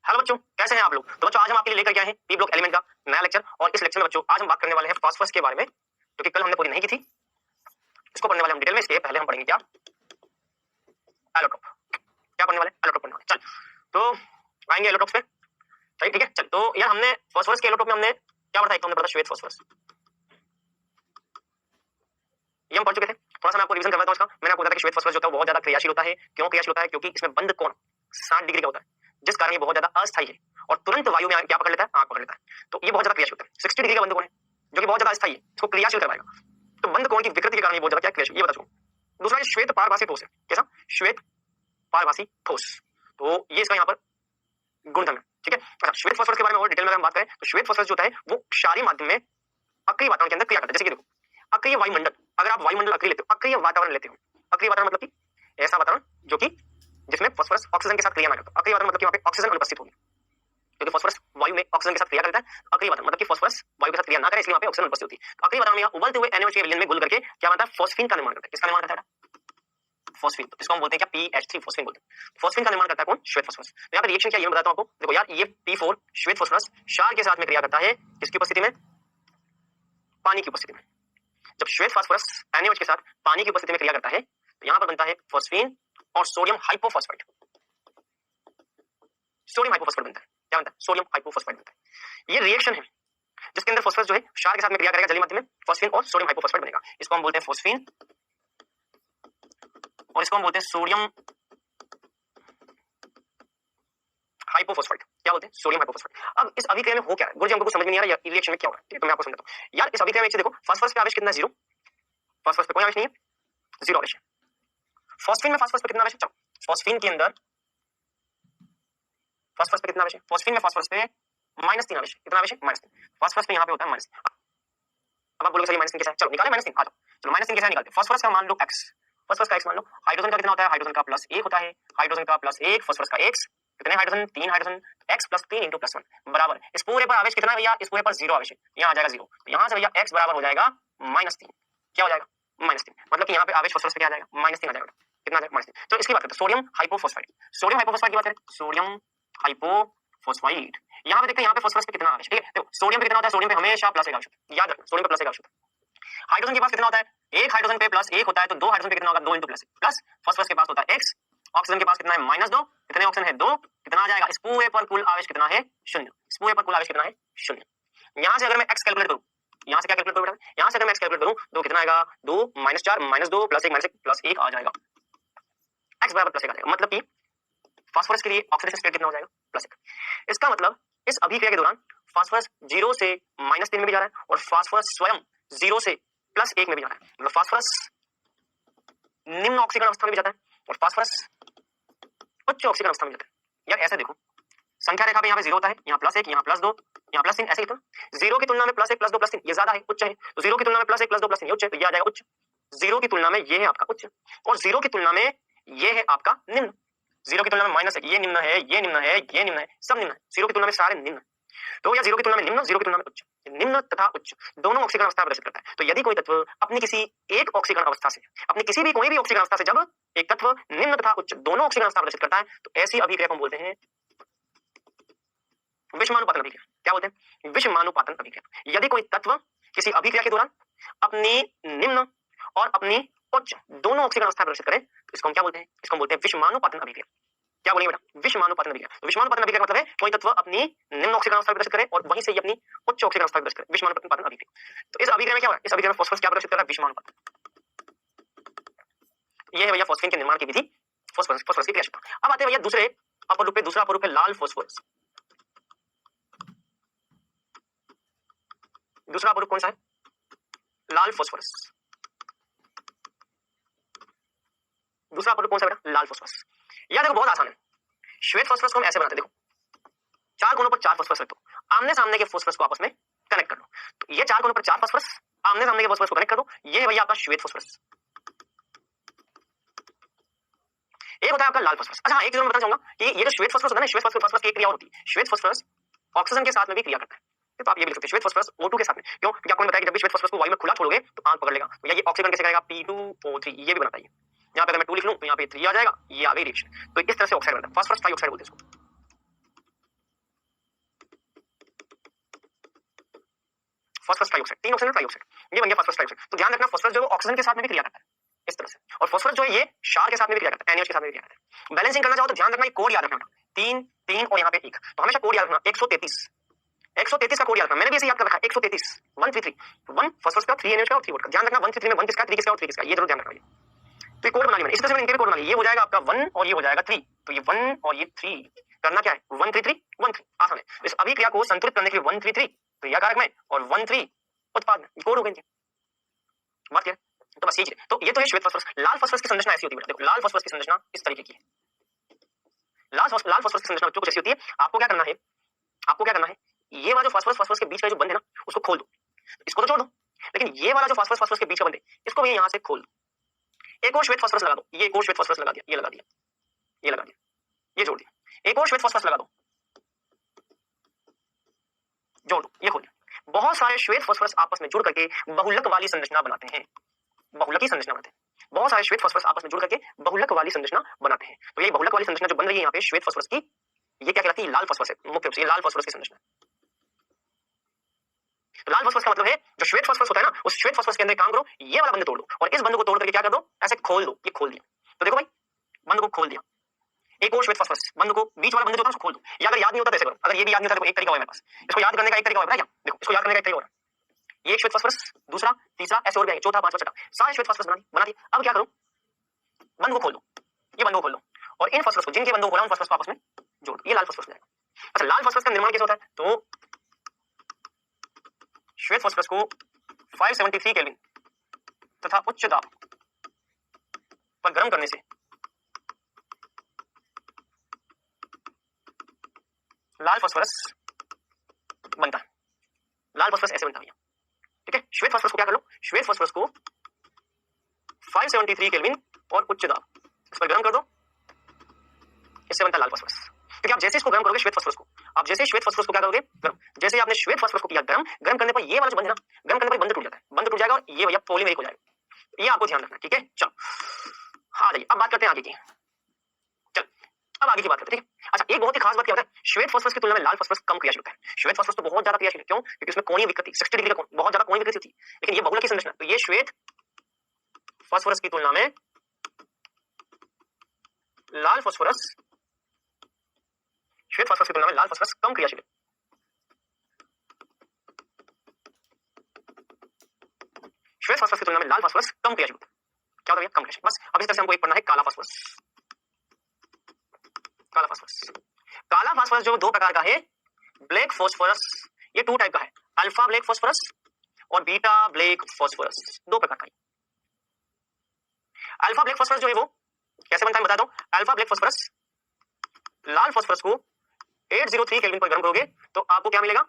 Hello बच्चों, कैसे हैं आप लोग। तो बच्चों आज हम आपके लिए लेकर के आए हैं पी ब्लॉक एलिमेंट का नया लेक्चर। और इस लेक्चर में बच्चों आज हम बात करने वाले हैं फास्फोरस के बारे में, क्योंकि कल हमने पूरी नहीं की थी। इसको पढ़ने वाले हम डिटेल में। इसके पहले हम पढ़ेंगे क्या, एलोट्रोप। क्या पढ़ने वाले, एलोट्रोप पढ़ने वाले। चल तो आएंगे एलोट्रोप पे। चलिए ठीक है। चल तो यार हमने फास्फोरस के एलोट्रोप में हमने क्या पढ़ा, एक तो हमने पढ़ा श्वेत फास्फोरस, ये हम पढ़ चुके थे। थोड़ा सा मैं आपको रिवीजन करवाता हूं इसका। मैंने आपको बताया कि श्वेत फास्फोरस जो होता है वो बहुत ज्यादा क्रियाशील होता है। क्यों क्रियाशील होता है? क्योंकि इसमें बंद कोण 60 डिग्री का होता है, जिस कारण ये बहुत ज्यादा अस्थायी है और तुरंत वायु में क्या पकड़ लेता है, आग पकड़ लेता है। तो ये बहुत ज्यादा क्रियाशील होता है। 60 डिग्री का बंद कोण है जो कि बहुत ज्यादा अस्थायी है, इसको क्रियाशील करवाएगा। तो बंद कोण की विकृति के कारण ये बहुत ज्यादा क्या क्रियाशील, ये बता चुका। दूसरा ये श्वेत पारभासी ठोस है। कैसा? श्वेत पारभासी ठोस। तो ये इसका यहाँ पर गुणधर्म है। ठीक है। अच्छा, श्वेत फास्फोरस के बारे में और डिटेल में हम बात करें तो श्वेत फास्फोरस जो होता है वो क्षारीय माध्यम में अक्रिय वातावरण के अंदर क्रिया करता है। जैसे कि देखो, अक्रिय वायुमंडल, अगर आप वायुमंडल अक्रिय लेते हो, अक्रिय वातावरण लेते हो, अक्रिय वातावरण मतलब कि ऐसा वातावरण जो कि जिसमें फास्फोरस ऑक्सीजन के साथ क्रिया ना करता। अक्रिय वातावरण मतलब कि वहां पे ऑक्सीजन अनुपस्थित होगी, क्योंकि फास्फोरस वायु में ऑक्सीजन के साथ क्रिया करता है। अक्रिय वातावरण मतलब कि फास्फोरस वायु के साथ क्रिया ना करे, इसलिए वहां पे ऑक्सीजन अनुपस्थित होती है। अक्रिय वातावरण में उबलते हुए NaOH के विलयन में घुल करके क्या बनता है, फॉस्फीन का निर्माण करता है। किसका निर्माण करता है? फॉस्फीन। तो इसको हम बोलते हैं क्या, PH3 फॉस्फीन बोलते हैं। फॉस्फीन का निर्माण करता है कौन? श्वेत फास्फोरस। तो यहाँ पे रिएक्शन क्या, ये मैं बताता हूं आपको। देखो यार, ये P4 श्वेत फास्फोरस क्षार के साथ में क्रिया करता है, किसकी उपस्थिति में? पानी की उपस्थिति में। जब श्वेत फास्फोरस NaOH के साथ पानी की उपस्थिति में क्रिया करता है तो यहाँ पर बनता है फॉस्फीन और सोडियम हाइपोफॉस्फेट। सोडियम हाइपोफॉस्फेट बनता है। क्या बनता है? सोडियम हाइपोफॉस्फेट बनता है। ये रिएक्शन है जिसके अंदर फास्फोरस जो है क्षार के साथ में क्रिया करेगा, जलीय माध्यम में फॉस्फीन और सोडियम हाइपोफॉस्फेट बनेगा। इसको हम बोलते हैं फॉस्फीन और इसको हम बोलते हैं सोडियम हाइपोफॉस्फेट। क्या बोलते हैं? सोडियम हाइपोफॉस्फेट। अब इस अभिक्रिया में हो क्या है, गुरुजी हमको कुछ समझ में नहीं आ रहा है रिएक्शन में क्या हो रहा है। तो मैं आपको समझाता हूं यार। इस अभिक्रिया में देखो, फास्फोरस पे आवेश कितना है? 0। फास्फोरस पे कोई आवेश नहीं है, 0 आवेश है। फॉस्फीन में फास्फोरस पे कितना आवेश है? चलो, फॉस्फीन के अंदर फास्फोरस पे कितना आवेश है? फॉस्फीन में फास्फोरस पे -3 आवेश है। कितना आवेश है? -3। फास्फोरस पे यहाँ पे होता है -। अब आप बोलोगे सर -3 कैसे है? चलो निकाले -3। आ जाओ, चलो -3 कैसे निकालते हैं। फास्फोरस का मान लो x, फास्फोरस का x मान लो। हाइड्रोजन का कितना होता है? हाइड्रोजन का +1 होता है। हाइड्रोजन का +1, फास्फोरस का x, कितने हाइड्रोजन? 3 हाइड्रोजन। x + 3 × +1 बराबर, इस पूरे पर आवेश कितना है भैया? इस पूरे पर 0 आवेश है, यहाँ आ जाएगा 0। तो यहाँ से भैया x बराबर हो जाएगा -3। क्या हो जाएगा? -3। मतलब कि यहाँ पे आवेश फास्फोरस पे क्या आ जाएगा? -3 आ जाएगा। कितना आ जाएगा? -3। तो इसकी बात करते हैं सोडियम हाइपोफॉस्फेट। सोडियम हाइपोफॉस्फेट की बात करें, सोडियम हाइपोफॉस्फाइड। यहाँ पे देखते हैं, यहाँ पे फास्फोरस पे कितना आवेश, ठीक है। देखो सोडियम पे कितना होता है? सोडियम पे हमेशा +1 आवेश होता है, याद रखना, सोडियम पे +1 आवेश होता है। हाइड्रोजन के पास कितना होता है? एक हाइड्रोजन पे +1 होता है, तो 2 हाइड्रोजन पे कितना होगा? 2 × +1 प्लस फास्फोरस के पास होता है x। ऑक्सीजन के पास कितना है? -2। कितने ऑक्सीजन है? 2। कितना आ जाएगा? इस पूरे पर कुल आवेश कितना है? 0। इस पूरे पर कुल आवेश कितना है? 0। यहाँ से अगर मैं x कैलकुलेट करूं, यहाँ से क्या कैलकुलेट करूं बेटा? यहाँ से अगर मैं x कैलकुलेट करूं तो कितना आएगा? 2 -4 -2 +1 आ जाएगा। x बराबर +1 आ जाएगा। मतलब कि फास्फोरस के लिए ऑक्सीडेशन स्टेट कितना हो जाएगा? +1। इसका मतलब इस अभिक्रिया के दौरान फास्फोरस 0 से -3 में भी जा रहा है और फास्फोरस स्वयं 0 से +1 में भी जा रहा है। मतलब फास्फोरस निम्न ऑक्सीकरण अवस्था में भी जाता है और फास्फोरस उच्च ऑक्सीकरण अवस्था में जाता है। यार ऐसे देखो, संख्या रेखा पे यहाँ पे 0 होता है, यहाँ +1, यहाँ +2, यहाँ +3, ऐसे ही तो 0 की तुलना में +1 +2 +3 ये ज्यादा है, उच्च है। तो 0 की तुलना में +1 +2 +3 ये उच्च है, तो ये आ जाएगा उच्च। 0 की तुलना में ये है आपका उच्च और 0 की तुलना में ये है आपका निम्न। 0 की तुलना में -1 ये निम्न है, ये निम्न है, ये निम्न है, सब निम्न है। 0 की तुलना में सारे निम्न। तो या 0 की तुलना में निम्न, 0 की तुलना में उच्च। निम्न तथा उच्च दोनों ऑक्सीकरण अवस्था प्रदर्शित करता है। तो यदि कोई तत्व अपनी किसी एक ऑक्सीकरण अवस्था से, अपनी किसी भी कोई भी ऑक्सीकरण अवस्था से जब एक तत्व निम्न तथा उच्च दोनों ऑक्सीकरण अवस्था प्रदर्शित करता है तो ऐसी अभिक्रिया को हम बोलते हैं विषमानुपातन अभिक्रिया। क्या बोलते हैं? विषमानुपातन अभिक्रिया। यदि कोई तत्व किसी अभिक्रिया के दौरान अपनी निम्न और अपनी उच्च दोनों ऑक्सीकरण अवस्था प्रदर्शित करे तो इसको हम क्या बोलते हैं? इसको हम बोलते हैं विषमानुपातन अभिक्रिया। क्या बोलेंगे बेटा? विषमानुपातन अभिक्रिया। तो विषमानुपातन अभिक्रिया का मतलब है कोई तत्व अपनी निम्न ऑक्सीकरण अवस्था प्रदर्शित करे और वहीं से ही अपनी उच्च ऑक्सीकरण अवस्था प्रदर्शित करे, विषमानुपातन अभिक्रिया। तो इस अभिक्रिया में क्या हो रहा है? इस अभिक्रिया में फास्फोरस क्या प्रदर्शित कर रहा है? विषमानुपातन। ये है भैया फास्फीन के निर्माण की विधि, फास्फोरस की क्रियाशीलता। अब आते हैं भैया दूसरे अपर रूप पे। दूसरा अपर रूप है लाल फास्फोरस। दूसरा अपर रूप कौन सा है? लाल फास्फोरस। दूसरा अपर रूप कौन सा बेटा? लाल फास्फोरस। यार देखो बहुत आसान है। श्वेत फास्फोरस को हम ऐसे बनाते हैं, देखो 4 कोनों पर 4 फास्फोरस रख दो, आमने सामने के फास्फोरस को आपस में कनेक्ट कर लो। तो ये 4 कोनों पर 4 फास्फोरस, आमने सामने के फास्फोरस को कनेक्ट कर दो, ये है भैया आपका श्वेत फास्फोरस। एक होता है आपका लाल फास्फोरस। अच्छा हाँ, एक चीज मैं बताना चाहूंगा कि ये जो श्वेत फास्फोरस होता है ना, श्वेत फास्फोरस की एक क्रिया होती है। श्वेत फास्फोरस ऑक्सीजन के साथ में भी क्रिया करता है। तो आप ये भी लिख सकते हैं श्वेत फास्फोरस O2 के साथ में। क्यों? क्योंकि आपको बताया कि जब भी श्वेत फास्फोरस को वायु में खुला छोड़ोगे तो आग पकड़ लेगा। तो ये ऑक्सीजन कैसे करेगा? P2O3 ये भी बनाता है। यहाँ पे अगर मैं 2 लिख लूं तो यहाँ पे 3 आ जाएगा, ये आ गई रिएक्शन। तो इस तरह से ऑक्साइड बनता है, फास्फोरस ट्राइऑक्साइड बोलते हैं इसको। फास्फोरस ट्राइऑक्साइड, 3 ऑक्सीजन ट्राइऑक्साइड, ये बन गया फास्फोरस ट्राइऑक्साइड। तो ध्यान रखना फास्फोरस जो ऑक्सीजन के साथ में भी क्रिया करता है इस तरह से, और फास्फोरस जो है ये क्षार के साथ में भी क्रिया करता है, NaOH के साथ में भी क्रिया करता है। बैलेंसिंग करना चाहो तो ध्यान रखना ये कोड याद रखना, 3 3 और यहाँ पे 1, तो हमेशा कोड याद रखना 133, 133 का कोड याद रखना। मैंने भी ऐसे याद कर रखा है 133 133, 1 फास्फोरस का, 3 NaOH का और 3 वोट का। ध्यान रखना 133 में 1 किसका, 3 किसका और 3 किसका, ये जरूर ध्यान रखना। तो ये कोड बना लिया मैंने, इस तरह से मैंने इनके भी कोड बना लिया। ये हो जाएगा आपका 1 और ये हो जाएगा 3, तो ये 1 और ये 3 करना क्या है 133 13 आसान है। इस अभी क्रिया को संतुलित करने के लिए 133 क्रिया कारक में और 13 उत्पाद में, कोड हो गए बात क्या। तो बस यही, तो ये तो है श्वेत फास्फोरस। लाल फास्फोरस की संरचना ऐसी होती है, देखो लाल फास्फोरस की संरचना इस तरीके की है। लाल फास्फोरस की संरचना बच्चों कुछ ऐसी होती है। आपको क्या करना है, आपको क्या करना है, ये वाला जो फास्फोरस के बीच का जो बंध है ना उसको खोल दो, इसको तो छोड़ दो, लेकिन ये वाला जो फास्फोरस के बीच का बंध है इसको भी यहां से खोल दो। एक और श्वेत फास्फोरस लगा दो, ये एक और श्वेत फास्फोरस लगा दिया, ये लगा दिया, ये लगा दिया, ये जोड़ दिया, एक और श्वेत फास्फोरस लगा दो, जोड़ दो, ये खोल दिया। बहुत सारे श्वेत फास्फोरस आपस में जुड़ करके बहुलक वाली संरचना बनाते हैं, बहुलकी संरचना बनाते हैं। बहुत सारे श्वेत फास्फोरस आपस में जुड़ करके बहुलक वाली संरचना बनाते हैं। तो ये बहुलक वाली संरचना जो बन रही है यहाँ पे श्वेत फास्फोरस की, ये क्या कहलाती है, लाल फास्फोरस है। मुख्य रूप से ये लाल फास्फोरस की संरचना। तो लाल फास्फोरस का मतलब है जो श्वेत फास्फोरस होता है ना, उस श्वेत फास्फोरस के अंदर काम करो, ये वाला बंध तोड़ दो और इस बंध को तोड़ करके क्या कर दो, ऐसे खोल दो, ये खोल दिया। तो देखो भाई बंध को खोल दिया, एक और श्वेत फास्फोरस बंध को, बीच वाला बंध जो था उसको खोल दो। या अगर याद नहीं होता तो ऐसे करो, अगर ये भी याद नहीं होता तो एक तरीका है मेरे पास, इसको याद करने का एक तरीका है क्या, देखो इसको याद करने का एक तरीका और ये एक श्वेत फास्फोरस, दूसरा, तीसरा, ऐसे और भी चौथा, पांचवा, छठा, सारे श्वेत फास्फोरस बना दिए। अब क्या करो, बंध को खोल दो, ये बंध को खोल दो और इन फास्फोरस को, जिनके बंधों को खोला उन फास्फोरस को आपस में जोड़ दो, ये लाल फास्फोरस जाएगा। अच्छा लाल फास्फोरस का निर्माण कैसे होता है, तो श्वेत फास्फोरस को 573 केल्विन तथा उच्च दाब पर गर्म करने से लाल फास्फोरस बनता है। लाल फास्फोरस ऐसे बनता है, ठीक है। श्वेत फास्फोरस को क्या कर लो, श्वेत फास्फोरस को 573 केल्विन और उच्च दाब इस पर गर्म कर दो, इससे बनता है लाल फास्फोरस। क्योंकि आप जैसे इसको गर्म करोगे श्वेत फास्फोरस को, आप जैसे श्वेत फास्फोरस को क्या करोगे गर्म, जैसे आपने श्वेत फास्फोरस को किया गर्म, गर्म करने पर ये वाला जो बंध है ना, गर्म करने पर बंध टूट जाता है, बंध टूट जाएगा और ये भैया पॉलीमेरिक हो जाएगा। ये आपको ध्यान रखना, ठीक है। चलो हाँ जाइए, अब बात करते हैं आगे की। चल अब आगे की बात करते हैं, ठीक है। अच्छा एक बहुत ही खास बात क्या होता है, श्वेत फास्फोरस की तुलना में लाल फास्फोरस कम क्रियाशील होता है। श्वेत फास्फोरस तो बहुत ज्यादा क्रियाशील है, क्यों, क्योंकि उसमें कोणीय विकृति 60 डिग्री का कोण, बहुत ज्यादा कोणीय विकृति होती है। लेकिन ये बहुलक की संरचना, तो ये श्वेत फास्फोरस की तुलना में लाल फास्फोरस, श्वेत फास्फोरस की तुलना में लाल फास्फोरस कम क्रियाशील है। श्वेत फास्फोरस की तुलना में लाल फास्फोरस कम क्रियाशील होता है। क्या होता है कम क्रियाशील, बस अब इस तरह से हमको एक पढ़ना है काला फास्फोरस। काला फास्फोरस, काला फास्फोरस जो दो प्रकार का है, ब्लैक फास्फोरस, ये 2 टाइप का है, अल्फा ब्लैक फास्फोरस और बीटा ब्लैक फास्फोरस, 2 प्रकार का है। अल्फा ब्लैक फास्फोरस जो है वो कैसे बनता है बता दो। अल्फा ब्लैक फास्फोरस, लाल फास्फोरस को 803 केल्विन पर गर्म करोगे तो आपको क्या मिलेगा,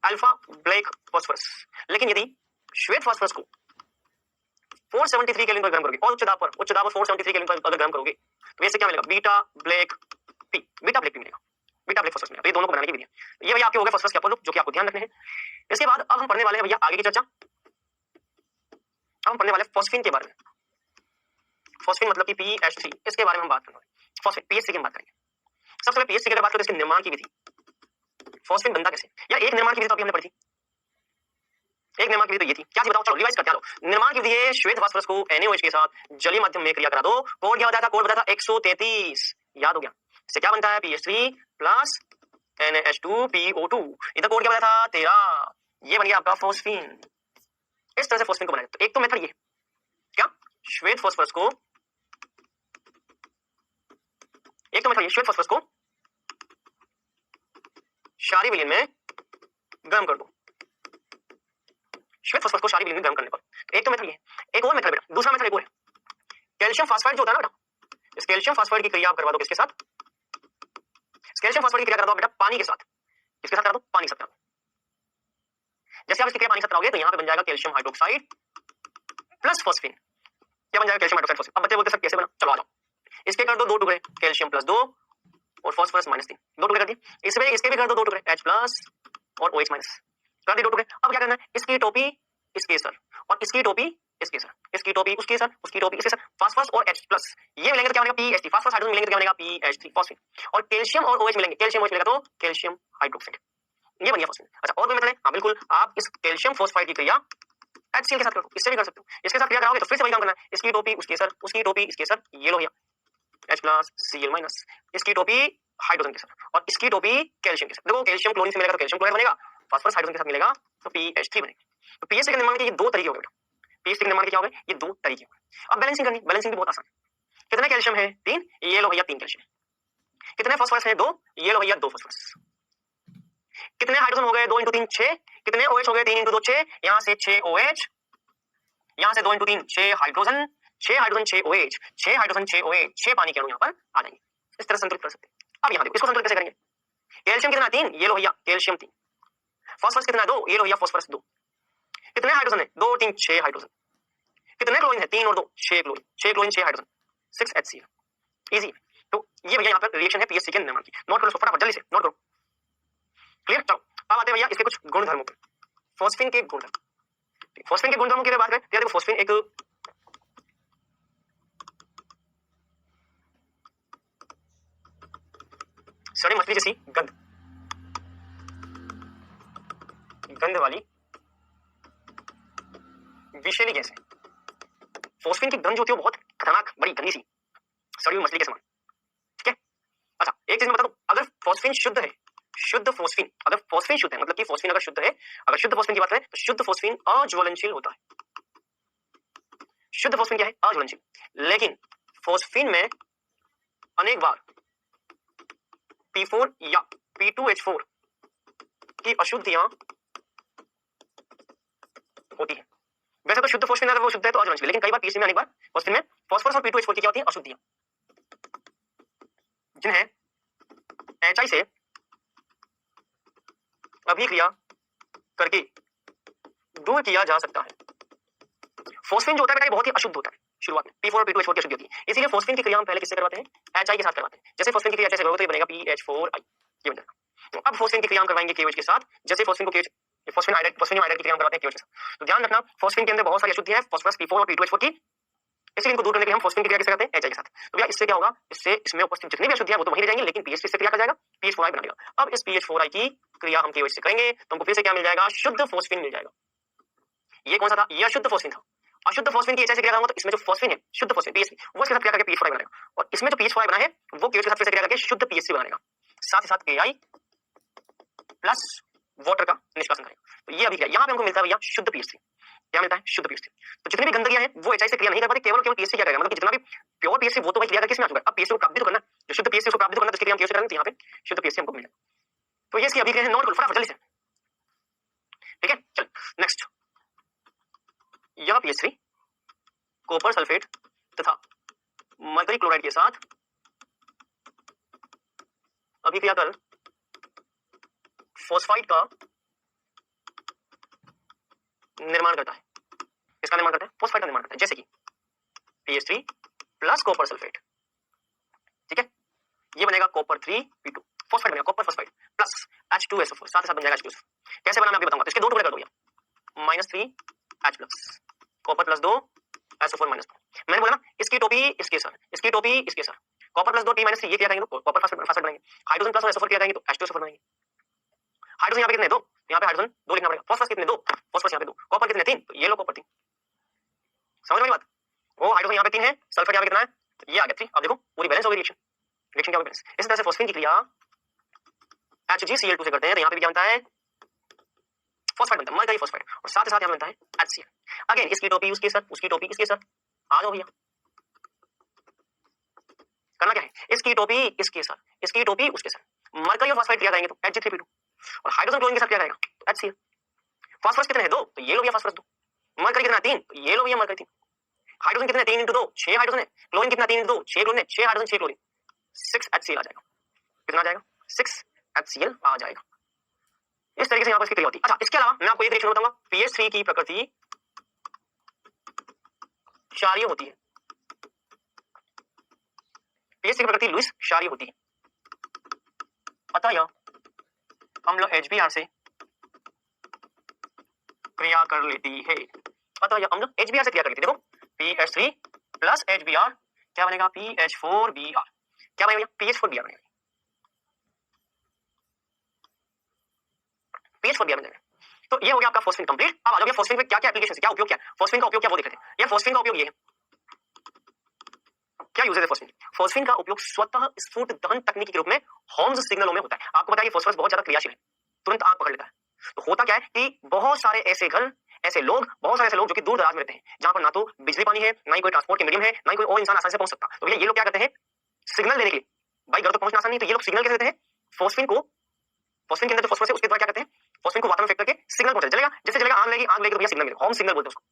अल्फा ब्लैक फास्फोरस। लेकिन यदि श्वेत फास्फोरस को 473 केल्विन पर गर्म करोगे और उच्च दाब पर 473 केल्विन पर अगर गर्म करोगे तो इससे क्या मिलेगा, beta black P, beta black P मिलेगा, बीटा ब्लैक फास्फोरस मिलेगा। तो ये दोनों को बनाने की विधि है। ये भैया आपके हो गए फास्फोरस के अपोलो, जो कि आपको ध्यान रखने हैं। इसके बाद अब हम पढ़ने वाले हैं भैया आगे की चर्चा, हम पढ़ने वाले फॉस्फीन के बारे में। फॉस्फीन मतलब कि PH3, इसके बारे में हम बात करने वाले। फॉस्फीन PH3 की बात करेंगे। सबसे पहले PH3 की बात करें तो इसके निर्माण की विधि, फॉस्फीन बनता कैसे, या एक निर्माण की विधि तो अभी हमने पढ़ी थी, एक निर्माण की विधि तो ये थी, क्या थी बताओ, चलो रिवाइज करते हैं। निर्माण की विधि है श्वेत फास्फोरस को NaOH के साथ जलीय माध्यम में क्रिया करा दो। कोड क्या बताया था, कोड बताया था 133, याद हो गया। इससे क्या बनता है, PH3 प्लस NH2PO2, इधर कोड क्या बताया था 13, ये बन गया आपका फॉस्फीन। इस तरह से फॉस्फीन को बनाया। तो एक तो मेथड ये क्या, श्वेत फास्फोरस को, एक तो मेथड ये श्वेत फास्फोरस को क्षारीय विलयन में गर्म कर दो, श्वेत फास्फोरस को क्षारीय विलयन में गर्म करने पर। एक तो मेथड ये, एक और मेथड बेटा, दूसरा मेथड एक और है, कैल्शियम फास्फाइड जो होता है ना बेटा, इस कैल्शियम फास्फाइड की क्रिया आप करवा दो किसके साथ, कैल्शियम फास्फाइड की क्रिया करा दो बेटा पानी के साथ, किसके साथ करा दो, पानी के साथ। जैसे आप इसकी क्रिया पानी के साथ कराओगे तो यहाँ पे बन जाएगा कैल्शियम हाइड्रोक्साइड प्लस फॉस्फीन, क्या बन जाएगा, कैल्शियम हाइड्रोक्साइड फॉस्फीन। अब बच्चे बोलते सर कैसे बना, चलो आ जाओ, इसके कर दो 2 टुकड़े, कैल्शियम प्लस 2 और फास्फोरस -3, 2 टुकड़े कर दिए। इसमें इसके भी कर दो 2 टुकड़े, H प्लस और OH माइनस, कर दिए 2 टुकड़े। अब क्या करना है, इसकी टोपी इसके सर और इसकी टोपी इसके सर, इसकी टोपी उसके सर, उसकी टोपी इसके सर, फास्फोरस और H प्लस ये मिलेंगे तो क्या बनेगा, PH3, फास्फोरस हाइड्रोजन मिलेंगे तो क्या बनेगा, PH3 फॉस्फीन। और कैल्शियम और OH मिलेंगे, कैल्शियम OH मिलेगा तो कैल्शियम हाइड्रोक्साइड। ये बन गया फॉस्फेन। अच्छा और कोई मेथड है? हाँ बिल्कुल, आप इस कैल्शियम फोस्फाइड की क्रिया HCl के साथ करो, इससे भी कर सकते हो। इसके साथ क्रिया कराओगे तो फिर से वही काम करना है, इसकी टोपी उसके सर, उसकी टोपी इसके सर, ये लो भैया H प्लस Cl माइनस, इसकी टोपी हाइड्रोजन के साथ और इसकी टोपी कैल्शियम के साथ। देखो कैल्शियम क्लोरीन से मिलेगा तो कैल्शियम क्लोराइड बनेगा, फास्फोरस हाइड्रोजन के साथ मिलेगा तो PH3 बनेगा। तो पीएच3 के निर्माण के ये दो तरीके हो गए बेटा, पीएच3 के निर्माण के क्या हो गए? ये दो तरीके हो गए। अब बैलेंसिंग करनी, बैलेंसिंग भी बहुत आसान है। कितने कैल्शियम है? 3, ये लो भैया 3 कैल्शियम। कितने फास्फोरस है? 2, ये लो भैया 2 फास्फोरस। कितने हाइड्रोजन हो गए? 2 × 3 6। कितने OH हो गए? 3 × 2 6, यहाँ से 6 OH, यहाँ से 2 × 3 6 hydrogen, 6 hydrogen 6 OH, 6 hydrogen 6 OH, 6 पानी के अणु यहाँ पर आ जाएंगे। इस तरह संतुलित कर सकते हैं। अब यहाँ देखो इसको संतुलित कैसे करेंगे? कैल्शियम कितना? 3, ये लो भैया कैल्शियम 3। फास्फोरस कितना? 2, ये लो भैया फास्फोरस 2। कितने हाइड्रोजन है? 2 3 6 हाइड्रोजन। कितने क्लोरीन है? 3 और 2 6 chlorine, 6 chlorine 6 hydrogen, 6 HCl। Easy. तो ये भैया यहाँ पर रिएक्शन है पीएच3 के निर्माण की। नोट करो फटाफट जल्दी से नोट करो। क्लियर? चलो अब आते हैं भैया इसके कुछ गुणधर्मों पे। फॉस्फेन के गुणधर्म, फॉस्फेन के गुणधर्मों की बात करें तो देखो फॉस्फेन एक सड़ी मछली जैसी गंध, गंध वाली विषैली गैस है। फॉस्फेन की गंध जो होती है वो बहुत खतरनाक, बड़ी गंदी सी, सड़ी हुई मछली के समान। ठीक है? अच्छा एक चीज मैं बता दूं, अगर फॉस्फेन शुद्ध है, शुद्ध फॉस्फेन, अगर फॉस्फेन शुद्ध है मतलब कि फॉस्फेन अगर शुद्ध है, अगर शुद्ध फॉस्फेन की बात करें तो शुद्ध फॉस्फेन अज्वलनशील होता है। शुद्ध फॉस्फेन क्या है? अज्वलनशील। लेकिन फॉस्फेन में अनेक बार P4 या P2H4 की अशुद्धियां होती है। वैसे तो शुद्ध फॉस्फेन अगर वो शुद्ध है तो अज्वलनशील, लेकिन कई बार पीएचडी में अनेक बार फॉस्फेन में फास्फोरस और P2H4 की क्या होती है? अशुद्धियां, जिन्हें HI से अभिक्रिया करके दूर किया जा सकता है। फॉस्फेन जो होता है बेटा बहुत ही अशुद्ध होता है शुरुआत में, P4 और P2H4 की अशुद्धि होती है, इसीलिए फॉस्फेन की क्रिया हम पहले किससे करवाते हैं? HI के साथ करवाते हैं। जैसे फॉस्फेन की क्रिया HI से करोगे तो ये बनेगा PH4I, ये बन जाएगा। तो अब फॉस्फेन की क्रिया हम करवाएंगे KOH के साथ, जैसे फॉस्फेन को KOH, फॉस्फेन आयोडाइड की क्रिया हम करवाते हैं KOH के साथ। तो ध्यान रखना फॉस्फेन के अंदर बहुत सारी अशुद्धियां हैं, फास्फोरस P4 और P2H4 की, इसलिए इनको दूर करने के लिए हम फॉस्फेन की क्रिया किससे करते हैं? HI के साथ। तो भैया इससे क्या होगा? इससे इसमें उपस्थित जितनी भी अशुद्धियां वो तो वहीं रह जाएंगी, लेकिन PH3 से क्रिया कर जाएगा, PH4I बना देगा। अब इस PH4I की क्रिया हम KOH से करेंगे तो हमको फिर से क्या मिल जाएगा? शुद्ध फॉस्फेन मिल जाएगा। ये कौन सा था? ये अशुद्ध फॉस्फेन था। अशुद्ध फॉस्फेन की HI से क्रिया करूंगा तो इसमें जो फॉस्फेन है शुद्ध फॉस्फेन PH3 वो इसके साथ क्रिया करके PH4I बनाएगा, और इसमें जो PH4I बना है वो KOH के साथ फिर से क्रिया करके शुद्ध PH3 बनाएगा, साथ ही साथ KI प्लस वाटर का निष्कासन करेगा। तो ये अभी क्या यहाँ पे हमको मिलता है भैया? शुद्ध PH3। क्या मिलता है? शुद्ध PH3। तो जितनी भी गंदगियां हैं वो HI से क्रिया नहीं कर पाती, केवल PH3 क्या करेगा? मतलब जितना भी प्योर PH3 वो तो भाई क्रिया करके इसमें आ चुका है, अब PH3 को प्राप्त भी तो करना, जो शुद्ध PH3 को प्राप्त भी तो करना, तो इसकी क्रिया हम KOH से करेंगे तो यहाँ पे शुद्ध PH3 हमको मिलेगा। तो ये इसकी अभिक्रिया है, नोट करो फटाफट जल्दी से। ठीक है चल नेक्स्ट, यह PH3 कॉपर सल्फेट तथा मरकरी क्लोराइड के साथ अभिक्रिया कर फॉस्फाइड का निर्माण करता है। इसका निर्माण करता है? फॉस्फाइड का निर्माण करता है, जैसे कि PH3 प्लस कॉपर सल्फेट। ठीक है, ये बनेगा कॉपर 3P2, फॉस्फाइड बनेगा कॉपर फॉस्फाइड प्लस H2SO4, साथ ही साथ बन जाएगा H2SO4। कैसे बना मैं आपको बताऊंगा। तो इसके दो टुकड़े कर दो भैया, -3H plus copper plus 2 SO4 minus 2। मैंने बोला ना इसकी टोपी इसके सर, इसकी टोपी इसके sir, copper plus 2 T minus 3 ये किया करेंगे तो कॉपर फॉस्फेट बनाएंगे, हाइड्रोजन प्लस SO4 किया करेंगे तो H2SO4 बनाएंगे। हाइड्रोजन यहाँ पे कितने? 2, यहाँ पे हाइड्रोजन 2 लिखना पड़ेगा। फॉस्फोरस कितने? 2, फॉस्फोरस यहाँ पे 2। कॉपर कितने? 3, तो ये लो कॉपर 3। समझ में बात? वो हाइड्रोजन यहाँ पे 3 है, सल्फर यहाँ पे कितना है? तो ये आ गया 3। अब देखो पूरी बैलेंस हो गई रिएक्शन, रिएक्शन क्या हो गई बैलेंस। इसी तरह से फॉस्फेन की क्रिया HgCl2 से करते हैं तो यहाँ पे भी क्या बनता है? फॉस्फाइड बनता है, मरकरी फॉस्फाइड, और साथ ही साथ यहाँ बनता है HCl। अगेन इसकी टोपी उसके सर, उसकी टोपी इसके सर, आ जाओ भैया। करना क्या है? इसकी टोपी इसके सर, इसकी टोपी उसके सर, मरकरी और फॉस्फाइड क्रिया करेंगे तो Hg3P2, और हाइड्रोजन क्लोरीन के साथ क्या करेगा? तो HCl। फास्फोरस कितने हैं? 2, तो ये लो भैया फास्फोरस 2। मरकरी कितना? 3, तो ये लो भैया मरकरी 3। हाइड्रोजन कितने? 3 × 2 6 हाइड्रोजन है। क्लोरीन कितना? 3 × 2 6 क्लोरीन है, 6 हाइड्रोजन 6 क्लोरीन, 6 HCl आ जाएगा। कितना आ जाएगा? 6 HCl आ जाएगा। इस तरीके से यहाँ पर इसकी क्रिया होती है। अच्छा इसके अलावा मैं आपको एक रिएक्शन बताऊंगा, PH3 की प्रकृति क्षारीय होती है। PH3 की प्रकृति लुईस क्षारीय होती है, अतः यह अम्ल HBr से क्रिया कर लेती है। अतः यह अम्ल HBr से क्रिया कर लेती है। देखो PH3 प्लस HBr क्या बनेगा? PH4Br। क्या बनेगा? PH4Br बनेगा। PH4Br बन जाएगा। तो ये हो गया आपका फॉस्फेट कंप्लीट। अब आ जाओगे फॉस्फेट में क्या क्या एप्लीकेशन है, क्या उपयोग क्या है, फॉस्फेट का उपयोग क्या वो देख लेते हैं। ये फॉस्फेट का उपयोग ये है, क्या यूज है फॉस्फेट? फॉस्फेट का उपयोग स्वतः स्फुट दहन तकनीक के रूप में होम्स सिग्नलों में होता है। आपको पता है कि फॉस्फोरस बहुत ज्यादा क्रियाशील है, तुरंत आग पकड़ लेता है। तो होता क्या है कि बहुत सारे ऐसे घर, ऐसे लोग, बहुत सारे ऐसे लोग जो कि दूर दराज में रहते हैं, जहां पर ना तो बिजली पानी है, ना ही कोई ट्रांसपोर्ट के मीडियम है, ना ही कोई और इंसान आसानी से पहुंच सकता। तो ये लोग क्या करते हैं, सिग्नल देने के लिए, भाई घर तो पहुंचना आसान नहीं, तो ये लोग सिग्नल कैसे देते हैं, फॉस्फेट को, फॉस्फेट के अंदर जो फॉस्फोरस है उसके द्वारा क्या करते हैं, फॉस्फेट को वातावरण में फेंक करके सिग्नल पहुंचाते चलेगा। जैसे चलेगा आग लगेगी, आग लगेगी तो भैया सिग्नल मिलेगा, होम सिग्नल बोलते हैं उसको।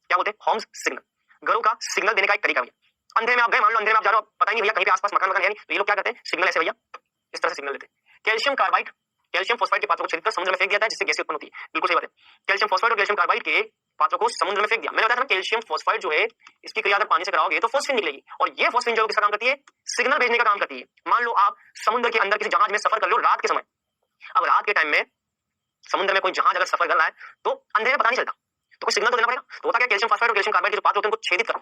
क्या बोलते हैं, होम्स सिग्नल। घरों का सिग्नल देने का एक तरीका भैया। अंधेरे में आप गए, मान लो अंधेरे में आप जा रहे हो, पता ही नहीं भैया कहीं पे आसपास मकान है नहीं, तो ये लोग क्या करते हैं, सिग्नल ऐसे भैया इस तरह से सिग्नल देते हैं। कैल्शियम कार्बाइड, कैल्शियम फॉस्फाइड के पात्रों को छेदकर समुद्र में फेंक दिया था, जिससे गैस उत्पन्न होती है। बिल्कुल सही बात है। कैल्शियम फॉस्फाइड और कैल्शियम कार्बाइड के पात्रों को समुद्र में फेंक दिया। मैंने बताया था कैल्शियम फॉस्फाइड जो है इसकी क्रिया अगर पानी से कराओगे तो फॉस्फेट निकलेगी, और ये फॉस्फेट जो किसका काम करती है, सिग्नल भेजने का काम करती है। मान लो आप समुद्र के अंदर किसी जहाज में सफर कर लो रात के समय, अब रात के टाइम में समुद्र में कोई जहाज अगर सफर कर रहा है तो अंधेरे में पता नहीं चलता, तो कोई सिग्नल तो देना पड़ेगा। तो होता क्या, कैल्शियम फॉस्फाइड और कैल्शियम कार्बाइड के जो पात्र होते हैं उनको छेदित करो,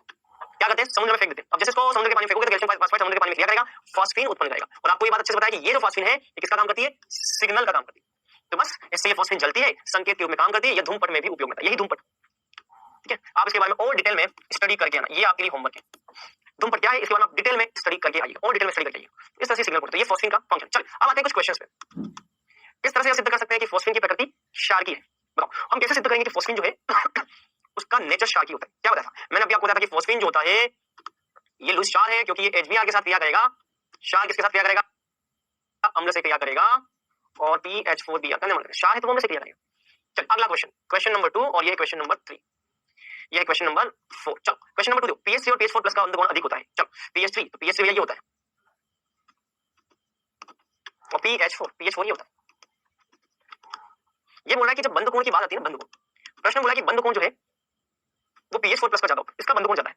क्या करते हैं, समुद्र में फेंक देते हैं। अब जैसे इसको समुद्र के पानी में फेंकोगे तो कैल्शियम फॉस्फाइड समुद्र के पानी में क्या करेगा, फॉस्फीन उत्पन्न करेगा। और आपको ये बात अच्छे से पता है कि ये जो फॉस्फीन है ये किसका काम करती है, सिग्नल का काम करती है। तो बस इससे ये फॉस्फीन जलती है, संकेत के रूप में काम करती है, या धूमपट में भी उपयोग में आता है, यही धूमपट। ठीक है, आप इसके बारे में और डिटेल में स्टडी करके आना, ये आपके लिए होमवर्क है। धूमपट क्या है इसके बारे में आप डिटेल में स्टडी करके आइए, और डिटेल में स्टडी करके आइए। इस तरह से सिग्नल पड़ता है, ये फॉस्फीन का फंक्शन। चल अब आते हैं कुछ क्वेश्चंस पे। किस तरह से सिद्ध कर सकते हैं कि फॉस्फीन की प्रकृति क्षारकीय है, बताओ। हम कैसे सिद्ध करेंगे कि फॉस्फीन जो है उसका नेचर क्षारकीय होता है। क्या बताया था मैंने, अभी आपको बताया था कि फॉस्फीन जो होता है ये लूज क्षार है, क्योंकि ये HBr के साथ क्रिया करेगा। क्षार किसके साथ क्रिया करेगा, अम्ल से क्रिया करेगा, और PH4Br का निर्माण करेगा। क्षार है तो वो अम्ल से क्रिया करेगा। चल अगला क्वेश्चन, क्वेश्चन नंबर 2, और ये क्वेश्चन नंबर 3, ये क्वेश्चन नंबर 4। चल क्वेश्चन नंबर 2 देखो, PH3 और PH4 प्लस का बंधुकोण अधिक होता है। चल PH3 तो PH3 ये होता है, और PH4 ये होता है। ये बोल रहा है कि जब बंधुकोण की बात आती है ना, बंधुकोण, प्रश्न बोला कि बंधुकोण जो है वो PH4 प्लस का ज्यादा होगा, इसका बंधुकोण ज्यादा है।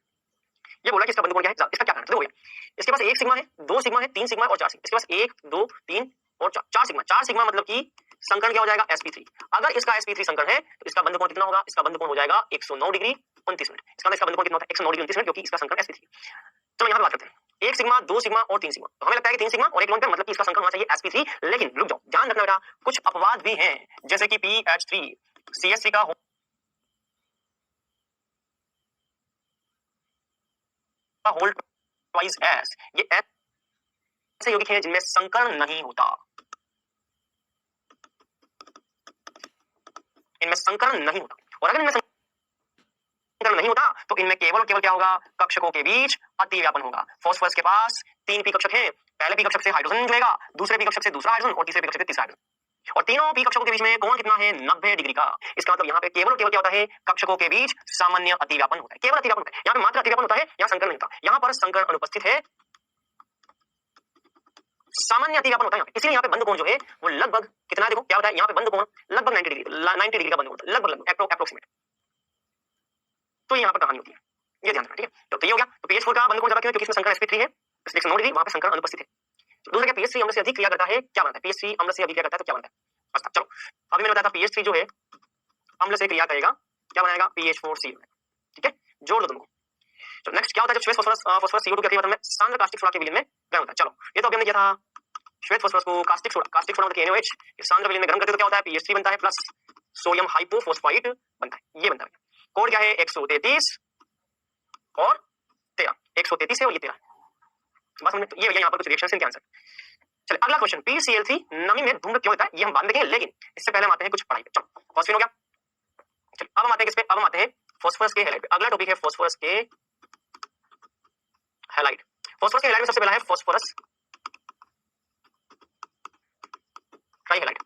ये बोला कि इसका बंधुकोण क्या है, इसका क्या कारण है, देखो भैया इसके पास 1 सिग्मा है, 2 सिग्मा है, 3 सिग्मा और 4 सिग्मा। इसके पास 1 2 3 और 4 सिग्मा। 4 सिग्मा मतलब कि संकरण क्या हो जाएगा, sp3। अगर इसका sp3 संकरण है तो इसका बंधुकोण कितना होगा, इसका बंधुकोण हो जाएगा 109 डिग्री 29 मिनट। इसका बंधुकोण कितना होता है, 109 डिग्री 29 मिनट, क्योंकि इसका संकरण sp3। चलो यहाँ पे बात करते हैं, 1 सिग्मा 2 सिग्मा और 3 सिग्मा। तो हमें लगता है कि 3 सिग्मा और 1 लोन मतलब कि इसका संकरण होना चाहिए sp3। लेकिन रुक जाओ, ध्यान रखना बेटा, कुछ अपवाद भी हैं, जैसे कि PH3 CH3 का होल ट्वाइस एस, ये ऐसे यौगिक हैं जिनमें संकरण नहीं होता, इनमें संकरण नहीं होता। और अगर इनमें संकरण नहीं होता तो इनमें केवल और केवल क्या होगा, कक्षकों के बीच अतिव्यापन होगा। फॉस्फोरस के पास 3 पी कक्षक हैं, पहले पी कक्षक से हाइड्रोजन जुड़ेगा, दूसरे पी कक्षक से दूसरा हाइड्रोजन, और तीसरे पी कक्षक से तीसरा हाइड्रोजन। और तीनों पी कक्षकों के बीच में कोण कितना है, 90 डिग्री का। इसका मतलब यहाँ पे केवल और केवल क्या होता है, कक्षकों के बीच सामान्य अतिव्यापन होता है, केवल अतिव्यापन होता है। यहाँ पे मात्र अतिव्यापन होता है, यहाँ संकरण नहीं होता। यहाँ पर संकरण अनुपस्थित है, सामान्य अतिव्यापन होता है यहाँ पे। इसलिए यहाँ पे बंधुकोण जो है वो लगभग कितना, देखो क्या होता है यहाँ पे बंधुकोण लगभग 90 डिग्री, 90 डिग्री का बंधुकोण होता है, लगभग अप्रोक्सीमेट। तो यहाँ पर कहानी होती है, ये ध्यान रखना, ठीक है। तो ये हो गया। तो PH4 का बंधुकोण ज्यादा क्यों है, क्योंकि इसमें संकरण sp3 है, इसलिए 109 डिग्री, वहां पे संकरण अनुपस्थित है। दूसरा क्या, PH3 अम्ल से अधिक क्रिया करता है, क्या बनता है, PH3 अम्ल से अधिक क्रिया करता है तो क्या बनता है। अच्छा चलो, अभी मैंने बताया था PH3 जो है अम्ल से क्रिया करेगा, क्या बनाएगा, PH4C। ठीक है, जोड़ लो दोनों। तो नेक्स्ट क्या होता है, जब श्वेत फास्फोरस CO2 की क्रिया में सांद्र कास्टिक सोडा के विलयन में गर्म होता है। चलो ये तो अभी हमने किया था, श्वेत फास्फोरस को कास्टिक सोडा मतलब NaOH सांद्र विलयन में गर्म करते तो क्या होता है, PH3 बनता है प्लस सोडियम हाइपोफॉस्फाइट बनता है, ये बनता है। कोड क्या है, 133 और 13, 133 है और ये 13 है। बस हमने ये यहाँ पर कुछ रिएक्शन के आंसर। चलिए अगला क्वेश्चन, PCl3 नमी में धूम्र क्यों होता है, ये हम बाद में देखेंगे, लेकिन इससे पहले हम आते हैं कुछ पढ़ाई पे। चलो फॉस्फीन हो गया। चलिए अब हम आते हैं किस पे, अब हम आते हैं फॉस्फोरस के हैलाइड पे। अगला टॉपिक है फॉस्फोरस के हैलाइड। फॉस्फोरस के हैलाइड में सबसे पहला है phosphorus trihalide,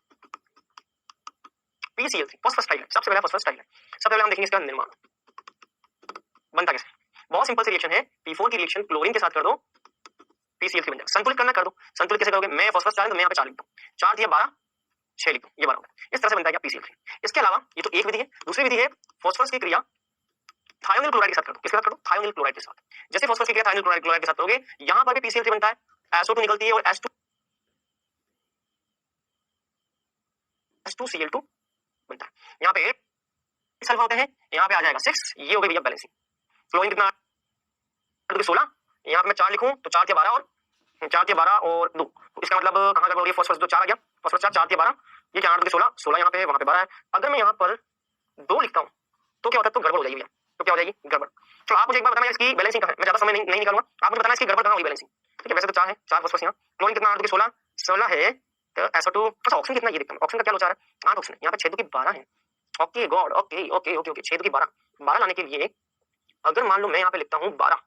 PCl3 phosphorus trihalide, सबसे पहला फॉस्फोरस ट्राइहैलाइड। सबसे पहले हम देखेंगे इसका निर्माण बनता कैसे। बहुत सिंपल सी रिएक्शन है, P4 की रिएक्शन क्लोरीन के साथ कर दो, PCl3 बन जाएगा। संतुलित करना कर दो, संतुलित कैसे करोगे, मैं फॉस्फोरस 4 है तो मैं यहाँ पे 4 लिख दूं, 4 दिया 12, 6 लिख दूं, ये 12 हो गया। इस तरह से बनता है क्या, PCl3। इसके अलावा ये तो एक विधि है, दूसरी विधि है फॉस्फोरस की क्रिया थायोनिल क्लोराइड के साथ कर दो। किसके साथ कर दो, थायोनिल क्लोराइड के साथ। जैसे फॉस्फोरस की क्रिया थायोनिल क्लोराइड के साथ करोगे, यहाँ पर भी PCl3 बनता है, SO2 निकलती है और H2Cl2 बनता है। यहाँ पे 8 सल्फा होते हैं, यहाँ पे आ जाएगा 6, ये हो गई भैया बैलेंसिंग। फ्लोरीन कितना 16, यहाँ पे मैं 4 लिखूं तो 4 या 12 और 4 या 12 और 2, तो इसका मतलब कहाँ का फॉस्फोरस जो 4 आ गया, फॉस्फोरस 4 4 या 12 ये क्या 8 2 16, 16 यहाँ पे है, वहां पे 12 है। अगर मैं यहाँ पर 2 लिखता हूँ तो क्या होता है, तो गड़बड़ हो जाएगी भैया। तो क्या हो जाएगी, गड़बड़। तो आप मुझे एक बार बताना इसकी बैलेंसिंग कहाँ है, मैं ज्यादा समय नहीं निकालूंगा, आप मुझे बताना इसकी गड़बड़ कहाँ हुई बैलेंसिंग। ठीक है, वैसे तो 4 है, 4 फॉस्फोरस यहाँ, क्लोरीन कितना 8 2 16, 16 है, तो SO2 अच्छा ऑक्सीजन कितना, ये देखता हूँ ऑक्सीजन का क्या लोचा है, 8 ऑक्सीजन, यहाँ पे 6 2 की 12 है। Okay God, okay okay okay okay, 6 2 की 12, 12 लाने के लिए अगर मान लो मैं यहाँ पे लिखता हूँ 12,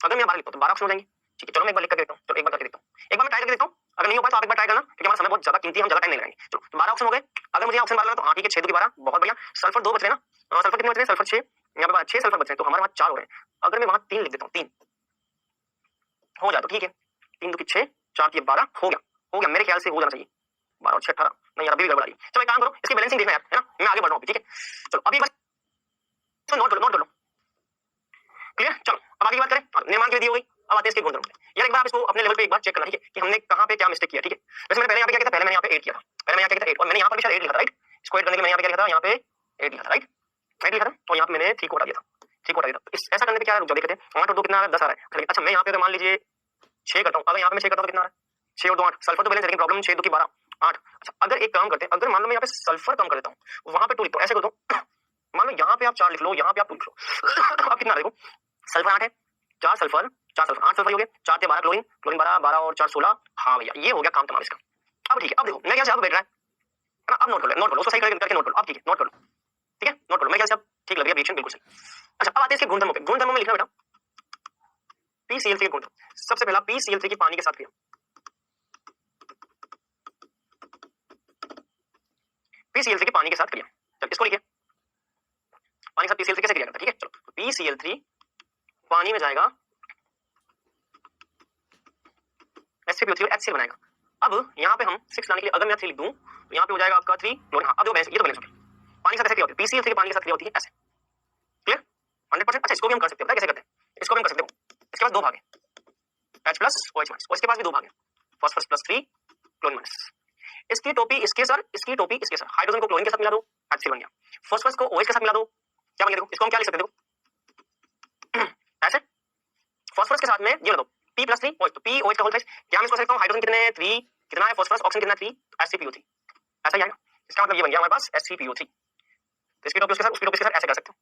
अगर मैं 12 लिखता हूँ तो 12 ऑक्सीजन हो जाएंगे। ठीक है, चलो मैं एक बार लिख कर देखता हूँ, चलो एक बार करके देखता हूँ, एक बार मैं ट्राई करके देखता हूँ, अगर नहीं हो पाए तो आप एक बार ट्राई करना, क्योंकि हमारा समय बहुत ज्यादा कीमती है, हम ज्यादा टाइम नहीं लगाएंगे। चलो तो 12 ऑक्सीजन हो गए, अगर मुझे ऑक्सीजन 12 तो हाँ ठीक है, 6 2 की 12, बहुत बढ़िया। सल्फर 2 बच रहे ना, सल्फर कितने बच रहे हैं, सल्फर 6, यहाँ पे 6 सल्फर बच रहे हैं, तो हमारे वहाँ 4 हो रहे हैं। अगर मैं वहाँ 3 लिख देता हूँ, 3 हो जाए तो ठीक है, 3 2 की 6, 4 की 12 हो गया, हो गया, मेरे ख्याल से हो जाना चाहिए 12 और 6 18, नहीं यार अभी भी गड़बड़ आ रही है। चलो एक काम करो, इसकी बैलेंसिंग देखना यार, है ना, मैं आगे बढ़ रहा हूँ, ठीक है। चलो अभी बस नोट कर लो, नोट कर लो, क्लियर। चलो अब आगे की बात करें, निर्माण के लिए दी हो गई, अब आते हैं इसके गुणधर्म पे। यार एक बार आप इसको अपने लेवल पे एक बार चेक करना, ठीक है, कि हमने कहाँ पे क्या मिस्टेक किया। ठीक है, वैसे मैंने पहले यहाँ पे क्या किया था, पहले मैंने यहाँ पे 8 किया था, पहले मैंने यहाँ क्या किया था 8, और मैंने यहाँ पर भी शायद 8 लिखा था, राइट। इसको 8 करने के मैंने यहाँ पे क्या लिखा था, यहाँ पे 8 लिखा था, राइट, 8 लिखा था, और यहाँ पे मैंने 3 को हटा दिया था, 3 को हटा दिया था। इस ऐसा करने पे क्या रुक जाओ, देखते हैं 8 और 2 कितना आ रहा है, 10 आ रहा है। अच्छा मैं यहाँ पे अगर मान लीजिए 6 करता हूँ, अगर यहाँ पे मैं 6 करता हूँ तो कितना आ रहा है, 6 और 2 8, सल्फर तो बैलेंस, लेकिन प्रॉब्लम 6 2 की 12 8। अच्छा अगर एक काम करते हैं, अगर मान लो मैं यहाँ पे सल्फर कम कर देता हूँ, वहां पे 2 लिखता हूँ, ऐसे कर दो, मान लो यहाँ पे आप 4 लिख लो, यहाँ पे आप 2 लिख लो, आप कितना देखो, सल्फर 8 है, 4 सल्फर 8 सल्फर हो गए, 4 से 12 क्लोरीन, क्लोरीन 12 12 और 4 16, हाँ भैया ये हो गया काम तमाम इसका। अब ठीक है, अब देखो मैं क्या से अब बैठ रहा है ना, अब नोट कर लो, नोट कर लो, उसको सही करके नोट कर लो, अब ठीक है, नोट कर लो, ठीक है, नोट कर लो, मैं क्या से अब ठीक लग रहा है, रिएक्शन बिल्कुल सही। अच्छा अब आते हैं इसके गुणधर्मों पे, गुणधर्मों में लिखना बेटा PCl3 के गुणधर्म। सबसे पहला PCl3 की पानी के साथ क्रिया, PCl3 की पानी के साथ क्रिया, चल इसको लिखिए, पानी के साथ PCl3 कैसे क्रिया करता है, ठीक है। चलो PCl3 पानी में जाएगा, HCl और HCl बनाएगा। अब यहाँ पे हम 6 लाने के लिए अगर मैं 3 लिख दूं तो यहाँ पे हो जाएगा आपका 3 क्लोरीन। हाँ अब देखो ये तो बैलेंस हो गया, पानी के साथ कैसे क्रिया होती है, PCl3 की पानी के साथ क्रिया होती है ऐसे, क्लियर 100%। अच्छा इसको भी हम कर सकते हैं, पता है कैसे करते हैं, इसको भी हम कर सकते हैं, इसके पास 2 भाग है, H प्लस OH माइनस, और इसके पास भी 2 भाग है, फॉस्फोरस प्लस 3 क्लोरीन माइनस। इसकी टोपी इसके सर, इसकी टोपी इसके सर, हाइड्रोजन को क्लोरीन के साथ मिला दो, HCl बन गया, फॉस्फोरस को OH के साथ मिला दो, क्या बन गया, देखो इसको हम क्या लिख सकते हैं, देखो ऐसे फॉस्फोरस के साथ में ये दो P प्लस 3 OH, तो P OH का होल साइज, क्या मैं इसको सकता हूँ, हाइड्रोजन कितने 3 कितना है, फॉस्फोरस ऑक्सीजन कितना 3, HCpO3, ऐसा ही आएगा। इसका मतलब ये बन गया हमारे पास HCpO3, तो इसकी टोपी उसके साथ, उसकी टोपी उसके साथ, ऐसे कर सकते हो।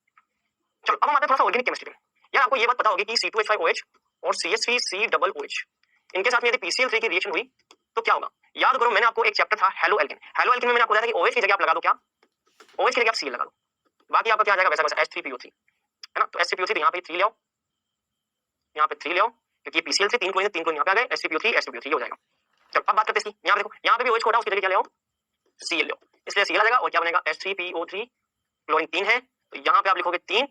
चलो अब हम आते हैं थोड़ा सा ऑर्गेनिक केमिस्ट्री में। यार आपको ये बात पता होगी कि C2H5OH और CH3COOH इनके साथ में यदि PCl3 की रिएक्शन हुई तो क्या होगा। याद करो मैंने आपको एक चैप्टर था हेलो एल्केन, हेलो एल्केन में मैंने आपको बताया था कि OH की जगह आप लगा दो क्या, OH की जगह आप Cl लगा दो, बाकी आपका क्या आ जाएगा वैसा वैसा H3PO3, है ना। तो HCpO3 तो यहाँ पे 3 ले आओ, यहाँ पे 3 ले आओ, क्योंकि PCl3 3 क्लोरीन यहाँ पे आ गए, HCpO3 हो जाएगा। चलो अब बात करते हैं इसकी, यहाँ देखो यहाँ पे भी OH को हटाओ, उसकी जगह क्या ले आओ, Cl ले आओ, इसलिए Cl आ जाएगा और क्या बनेगा H3PO3, क्लोरीन 3 है तो यहाँ पे आप लिखोगे 3,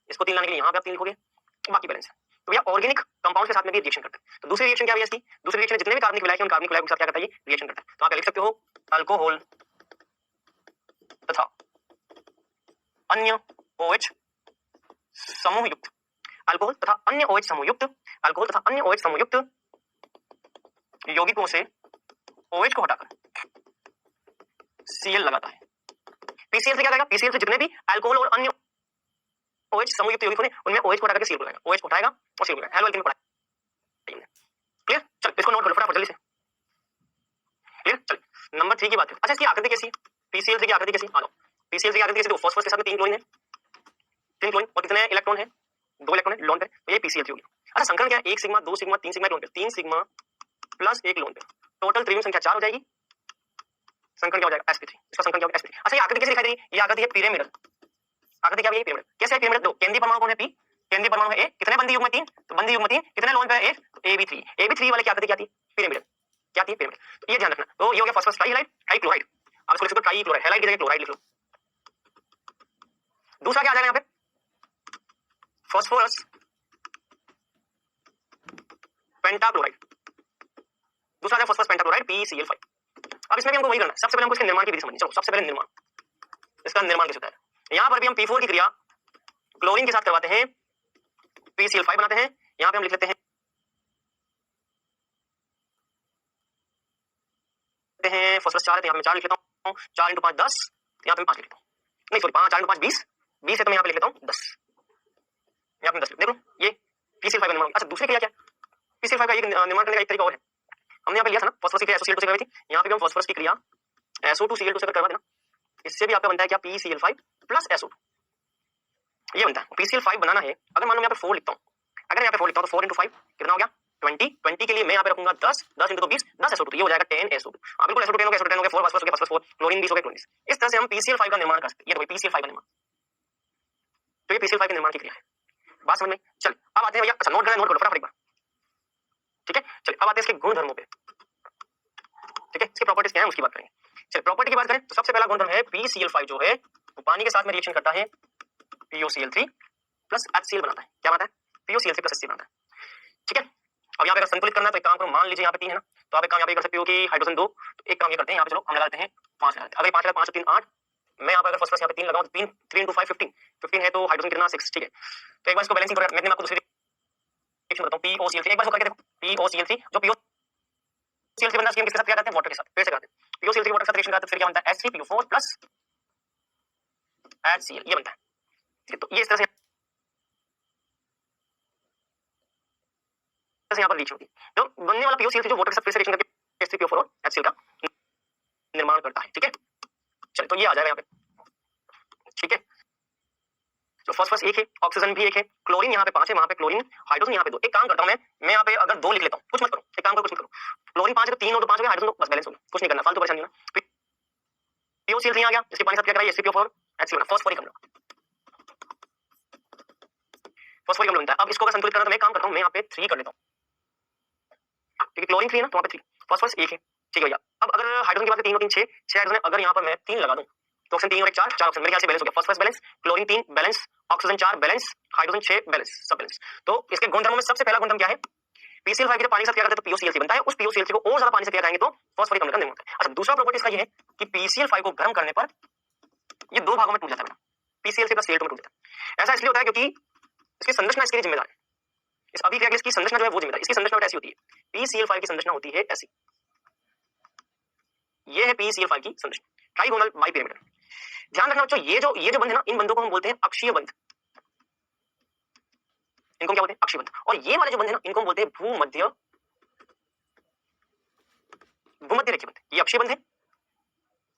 इसको 3 लाने के लिए यहाँ पे आप 3 लिखोगे, बाकी बैलेंस है। तो भैया ऑर्गेनिक कंपाउंड के साथ में भी रिएक्शन करता है। तो दूसरी रिएक्शन क्या है इसकी, दूसरी रिएक्शन जितने भी कार्बनिक विलायक हैं उन कार्बनिक विलायकों के साथ क्या करता है, ये रिएक्शन करता है। तो आप लिख सकते हो अल्कोहल तथा अन्य OH समूह युक्त, अल्कोहल तथा अन्य OH समूह युक्त, अल्कोहल तथा अन्य OH समूह युक्त यौगिकों से OH को हटाकर Cl लगाता है। PCl से क्या करेगा, PCl से जितने भी अल्कोहल और अन्य OH समूह युक्त यौगिक होंगे उनमें OH को हटा करके Cl लगाएगा, OH को उठाएगा और Cl लगाएगा। हेलो एल्केन पढ़ा, क्लियर। चल इसको नोट कर लो फटाफट जल्दी से, क्लियर। चल नंबर 3 की बात है। अच्छा इसकी आकृति कैसी है, PCl3 की आकृति कैसी, आ जाओ PCl3 की आकृति कैसी, देखो फॉस्फोरस के साथ में 3 क्लोरीन है, 3 क्लोरीन और कितने इलेक्ट्रॉन है, 2 इलेक्ट्रॉन है लोन पे, तो ये PCl3 हो गया। अच्छा संकरण क्या है, 1 सिग्मा 2 सिग्मा 3 सिग्मा लोन पे, 3 सिग्मा प्लस 1 लोन पे, टोटल त्रिविम संख्या 4 हो जाएगी, संकरण क्या हो जाएगा sp3, इसका संकरण क्या होगा sp3। अच्छा ये आकृति कैसे दिखाई दे रही है, ये आकृति है पिरामिडल, आकृति क्या है, पिरामिड कैसे है, पिरामिड दो केंद्रीय परमाणु कौन है, P, केंद्रीय परमाणु है A, कितने बंदी युग्म 3, तो बंदी युग्म 3 कितने लोन पे है 1, तो AB3 वाले की आकृति क्या आती है, पिरामिडल, क्या आती है पिरामिड। तो ये ध्यान रखना। तो ये हो गया फॉस्फोरस ट्राइहाइड, ट्राइक्लोराइड, आप इसको लिख सकते हो ट्राइक्लोराइड, हैलाइड की जगह क्लोराइड लिख लो। दूसरा क्या आ जाएगा यहाँ पे, फॉस्फोरस पेंटाक्लोराइड, दूसरा आ जाएगा फॉस्फोरस पेंटाक्लोराइड PCl5। अब इसमें भी हमको वही करना है, सबसे पहले हमको इसके निर्माण की विधि समझनी। चलो सबसे पहले निर्माण, इसका निर्माण कैसे होता है। यहाँ पर भी हम P4 की क्रिया क्लोरीन के साथ करवाते हैं, PCl5 बनाते हैं। यहाँ पे हम लिख लेते हैं फॉस्फोरस 4 है तो यहाँ पे 4 लिख लेता हूँ, 4 × 5 10, यहाँ पे 5 लिख लेता हूँ, नहीं सॉरी 5 4 × 5 20, 20 है तो मैं यहाँ पे लिख लेता हूँ 10, यहाँ पे 10 देख लो ये PCl5 का निर्माण। अच्छा दूसरी क्रिया क्या है, PCl5 का एक निर्माण करने का एक तरीका और है, हमने यहाँ पे लिया था ना फॉस्फोरस की क्रिया एसोसिएट से करवाई थी, यहाँ पे हम फॉस्फोरस की क्रिया SO2 Cl2 से अगर करवा देना, इससे भी आपका बनता है क्या, PCl5 प्लस SO2, ये बनता है। PCl5 बनाना है, अगर मान लो मैं यहाँ पे 4 लिखता हूँ, अगर यहाँ पे 4 लिखता हूँ तो 4 × 5 कितना हो गया 20, 20 के लिए मैं यहाँ पे रखूंगा 10, 10 × 20, 10 SO2, ये हो जाएगा 10 SO2। बिल्कुल SO2 10 हो गया, SO2 10 हो गया, 4 फॉस्फोरस हो गया, फॉस्फोरस 4, क्लोरीन 20 हो गया, क्लोरीन 20। इस तरह से हम PCl5 का निर्माण कर सकते हैं। ये देखो PCl5 का निर्माण, तो ये PCl5 के निर्माण की क्रिया है। बात समझ में? चल अब आते हैं भैया, अच्छा नोट कर लो फटाफट एक बार, ठीक है। चलिए अब आते हैं इसके गुणधर्मों पे, ठीक है, इसकी प्रॉपर्टीज क्या है उसकी बात करेंगे। चलिए प्रॉपर्टी की बात करें तो सबसे पहला गुणधर्म है PCl5 जो है वो पानी के साथ में रिएक्शन करता है, POCl3 प्लस HCl बनाता है। क्या बनाता है? POCl3 प्लस HCl बनाता है, ठीक है। अब यहाँ पे अगर संतुलित करना है तो एक काम करो, मान लीजिए यहाँ पे 3 है ना, तो आप एक काम यहाँ पे कर सकते हो कि हाइड्रोजन 2, तो एक काम ये करते हैं यहाँ पे, चलो हम लगाते हैं 5 लगाते हैं। अगर 5 लगा 5 3 8, मैं यहाँ पे अगर फॉस्फोरस यहाँ पे 3 लगाऊं तो 3 3 × 5 15, 15 है तो हाइड्रोजन कितना 6, ठीक है। तो एक बार इसको बैलेंसिंग करो, मैं आपको दूसरी रिएक्शन बताऊं, POCl3 एक बार इसको करके देखो, POCl3 जो POCl3 बनता है उसके हम किसके साथ क्या करते हैं, वाटर के साथ, फिर से करते हैं POCl3 वाटर के साथ रिएक्शन करते हैं, फिर क्या बनता है H3PO4 प्लस HCl, ये बनता है, ठीक है। तो ये इस तरह से यहाँ पर रिएक्शन होती है, तो बनने वाला POCl3 जो वाटर के साथ फिर से रिएक्शन करके H3PO4 और HCl का निर्माण करता है, ठीक है। चलिए तो ये आ जाएगा यहाँ पे, ठीक है। तो फॉस्फोरस एक है, ऑक्सीजन भी एक है, क्लोरीन यहाँ पे 5 है, वहां पे क्लोरीन, हाइड्रोजन यहाँ पे 2। एक काम करता हूँ मैं यहाँ पे अगर 2 लिख लेता हूँ, कुछ मत करो, एक काम करो कुछ मत करो, क्लोरीन 5 है तो 3 और 2 5 हो गया, हाइड्रोजन 2, बस बैलेंस हो गया, कुछ नहीं करना, फालतू परेशानी ना। POCl3 आ गया, इसके पानी साथ क्या करा, H3PO4 HCl, फॉस्फोरिक अम्ल, फॉस्फोरिक अम्ल बनता है। अब इसको अगर संतुलित करना तो मैं काम करता हूँ, मैं यहाँ पे 3 कर लेता हूँ, ठीक है। क्लोरीन 3 है ना, तो वहाँ पे 3, फॉस्फोरस 1 है, ठीक है भैया। अब अगर हाइड्रोजन की बात करें 3 और 3 6 हाइड्रोजन है, अगर यहाँ पर मैं 3 लगा दूं तो ऑक्सीजन 3 और 1 4, 4 ऑक्सीजन, मेरे ख्याल से बैलेंस हो गया, phosphorus balance, chlorine 3 balance, oxygen 4 balance, hydrogen 6 balance, सब बैलेंस। तो इसके गुणधर्मों में सबसे पहला गुणधर्म क्या है, PCl5 के पानी के साथ क्या करते हैं तो POCl3 बनता है, उस POCl3 को और ज्यादा पानी से क्या करेंगे तो फॉस्फोरिक अम्ल का निर्माण होता है। अच्छा दूसरा प्रॉपर्टी इसका ये है कि PCl5 को गर्म करने पर ये 2 भागों में टूट जाता है, PCl3 प्लस Cl2 में टूट जाता है। ऐसा इसलिए होता है क्योंकि इसकी संरचना इसके लिए जिम्मेदार है, इस अभी क्या इसकी संरचना जो है वो जिम्मेदार, इसकी संरचना ऐसी होती है, PCl5 की संरचना होती है ऐसी, ये है PCl5 की संरचना, ट्राइगोनल बाइपिरामिडल। ध्यान रखना बच्चों, ये जो बंध है ना, इन बंधों को हम बोलते हैं अक्षीय बंध, इनको क्या बोलते हैं अक्षीय बंध। और ये वाले जो बंध है ना, इनको हम बोलते हैं भूमध्य रेखीय बंध। ये अक्षीय बंध है,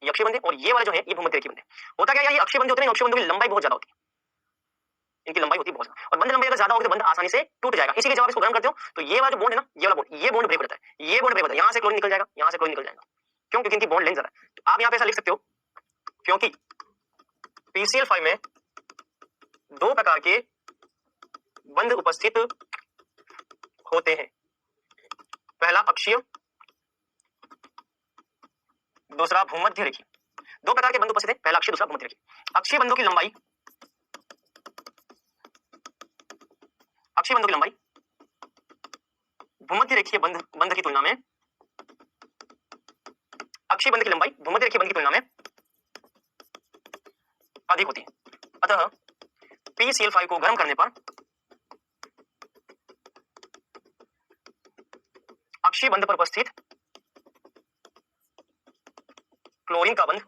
ये अक्षीय बंध है, और ये वाले जो है ये भूमध्य रेखीय बंध है। होता क्या है, ये अक्षीय बंध होते हैं, अक्षीय बंधों की लंबाई बहुत ज्यादा होती है, इनकी लंबाई होती है बहुत ज्यादा, और बंध लंबाई अगर ज्यादा होगी तो बंध आसानी से टूट जाएगा। इसीलिए जब आप इसको गर्म करते हो तो ये वाला जो बॉन्ड है ना, ये वाला बॉन्ड, ये बॉन्ड ब्रेक हो जाता है, ये बॉन्ड ब्रेक होता है, यहाँ से क्लोरीन निकल जाएगा, यहाँ से क्लोरीन निकल जाएगा, क्यों, क्योंकि इनकी बॉन्ड लेंथ ज्यादा है। तो आप यहाँ पे ऐसा लिख सकते हो, क्योंकि PCl5 में 2 प्रकार के बंध उपस्थित होते हैं, पहला अक्षीय, दूसरा भूमध्य रेखीय। 2 प्रकार के बंध उपस्थित हैं, पहला अक्षीय, दूसरा भूमध्य रेखीय। अक्षीय बंधों की लंबाई भूमध्य रेखीय बंध की तुलना में, अक्षीय बंध की लंबाई भूमध्य रेखीय बंध की तुलना में अधिक होती है। अतः PCl5 को गर्म करने पर अक्षीय बंध पर उपस्थित क्लोरीन का बंध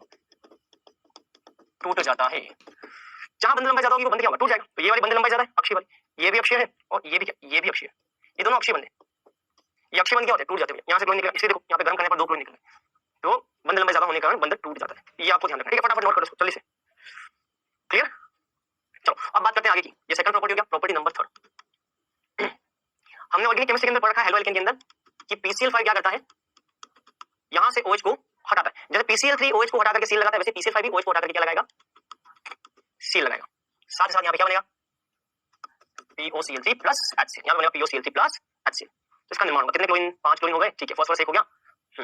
टूट जाता है। जहां बंध लंबाई ज्यादा होगी वो बंध क्या होगा, टूट जाएगा। तो ये वाली बंध लंबाई ज्यादा है, अक्षीय वाली, ये भी अक्षीय है और ये भी क्या, ये भी अक्षीय है, ये दोनों अक्षीय बंध है। ये अक्षीय बंध क्या होते हैं, टूट जाते हैं, यहाँ से क्लोरीन निकला, इसलिए देखो यहाँ पे गर्म करने पर 2 क्लोरीन निकले, तो बंध लंबाई ज्यादा होने के कारण बंध टूट जाता है। ये आपको ध्यान रखना, ठीक है, फटाफट नोट करो इसको जल्दी से, क्लियर। चलो अब बात करते हैं आगे की, ये सेकंड प्रॉपर्टी हो गया। प्रॉपर्टी नंबर 3, हमने ऑर्गेनिक केमिस्ट्री के अंदर पढ़ा था हेलो एल्केन के अंदर कि PCl5 क्या करता है, यहां से OH को हटाता है। जैसे PCl3 OH को हटा करके सील लगाता है, वैसे PCl5 भी OH को हटा करके क्या लगाएगा, सील लगाएगा। साथ ही साथ यहाँ पे क्या बनेगा, POCl3 प्लस HCl, यहाँ बनेगा POCl3 प्लस HCl। तो इसका निर्माण होगा, कितने क्लोरीन, 5 क्लोरीन हो गए, ठीक है, फॉस्फोरस 1 हो गया,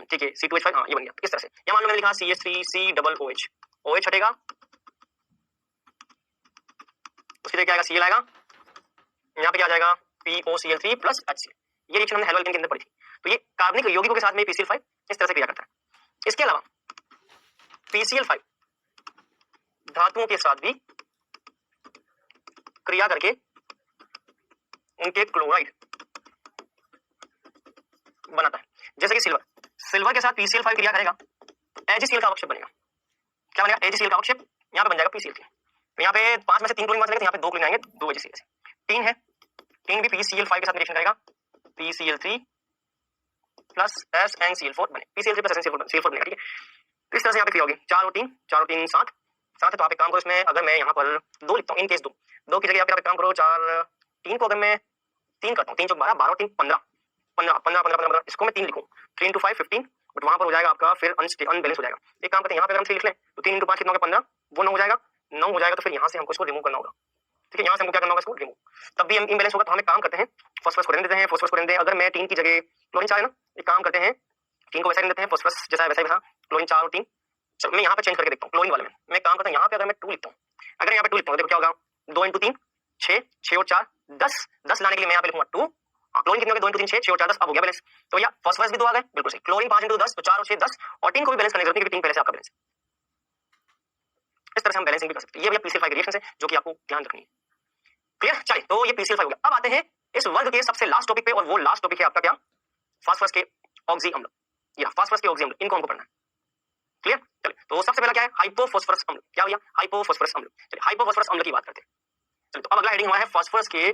ठीक है, C2H5, हाँ ये बन गया। इस तरह से यहाँ मान लो मैंने लिखा CH3COOH, OH हटेगा, उसकी जगह क्या आएगा, Cl आएगा, यहाँ पे क्या आ जाएगा POCl3 प्लस HCl। ये रिएक्शन हमने हेलो एल्केन के अंदर पढ़ी थी। तो ये कार्बनिक यौगिकों के साथ में PCl5 इस तरह से क्रिया करता है। इसके अलावा PCl5 धातुओं के साथ भी क्रिया करके उनके क्लोराइड बनाता है। जैसे कि सिल्वर के साथ PCl5 क्रिया करेगा तो AgCl का अवक्षेप बनेगा। क्या बनेगा, AgCl का अवक्षेप, यहाँ पे बन जाएगा PCl3। तो यहाँ पे 5 में से 3 क्लोरीन बचेगा, तो यहाँ पे 2 क्लोरीन आएंगे, 2 AgCl से। 3 है, 3 भी PCl5 के साथ रिएक्शन करेगा, PCl3 प्लस SnCl4 बने, PCl3 प्लस SnCl4 बनेगा, ठीक है। तो इस तरह तरह से यहाँ पे क्रिया होगी 4 और 3 7 7 है। तो आप एक काम करो, इसमें अगर मैं यहाँ पर 2 लिखता हूँ, इन केस 2 की जगह आप एक काम करो 4 3 को अगर मैं 3 करता हूँ, 3 चौक 12 12 और 3 15 15 इसको मैं 3 लिखूँ, 3 × 5 15, बट वहां पर हो जाएगा आपका फिर अनबैलेंस हो जाएगा। एक काम करते हैं, यहाँ पे अगर हम 3 लिख लें तो 3 × 5 कितना होगा 15, वो 9 हो जाएगा, 9 हो जाएगा। तो फिर यहाँ से हमको इसको रिमूव करना होगा, ठीक है, यहाँ से हमको क्या करना होगा, इसको रिमूव, तब भी हम इम्बैलेंस होगा। तो हम एक काम करते हैं, फॉस्फोरस को रहने देते हैं, फॉस्फोरस को रहने दें। अगर मैं 3 की जगह क्लोरीन 4 है ना, एक काम करते हैं 3 को वैसा रहने देते हैं, फॉस्फोरस जैसा है वैसा, क्लोरीन 4 और 3। चलो मैं यहाँ पे चेंज करके देखता हूँ, क्लोरीन वाले में मैं काम करता हूँ, यहाँ पे अगर मैं 2 लिखता हूँ, अगर यहाँ पे 2 लिखता हूँ देखो क्या होगा, 2 × 3 6, 6 और 4 10, 10 लाने के लिए मैं यहाँ पे लिखूंगा 2। क्लोरीन कितने हो गए, 2 × 3 6, 6 और 4 10, अब हो गया बैलेंस। तो भैया फॉस्फोरस भी 2 आ गए, बिल्कुल सही। क्लोरीन 5 × 10 तो 4 और 6 10, और 3 को भी बैलेंस करने की जरूरत नहीं, क्योंकि 3 पहले से आपका बैलेंस। इस तरह से हम बैलेंसिंग भी कर सकते हैं। ये भैया PCl5 रिएक्शन है जो कि आपको ध्यान रखनी है। क्लियर, चलिए तो ये PCl5 हो गया। अब आते हैं इस वर्ग के सबसे लास्ट टॉपिक पे, और वो लास्ट टॉपिक है आपका क्या, फास्फोरस के ऑक्सी अम्ल, या फास्फोरस के ऑक्सी अम्ल, इनको हमको पढ़ना है। क्लियर, चलिए तो सबसे पहला क्या है, हाइपोफॉस्फोरस अम्ल। क्या भैया, हाइपोफॉस्फोरस अम्ल। चलिए हाइपोफॉस्फोरस अम्ल की बात करते हैं। चलिए तो अब अगला हेडिंग हमारा है फास्फोरस के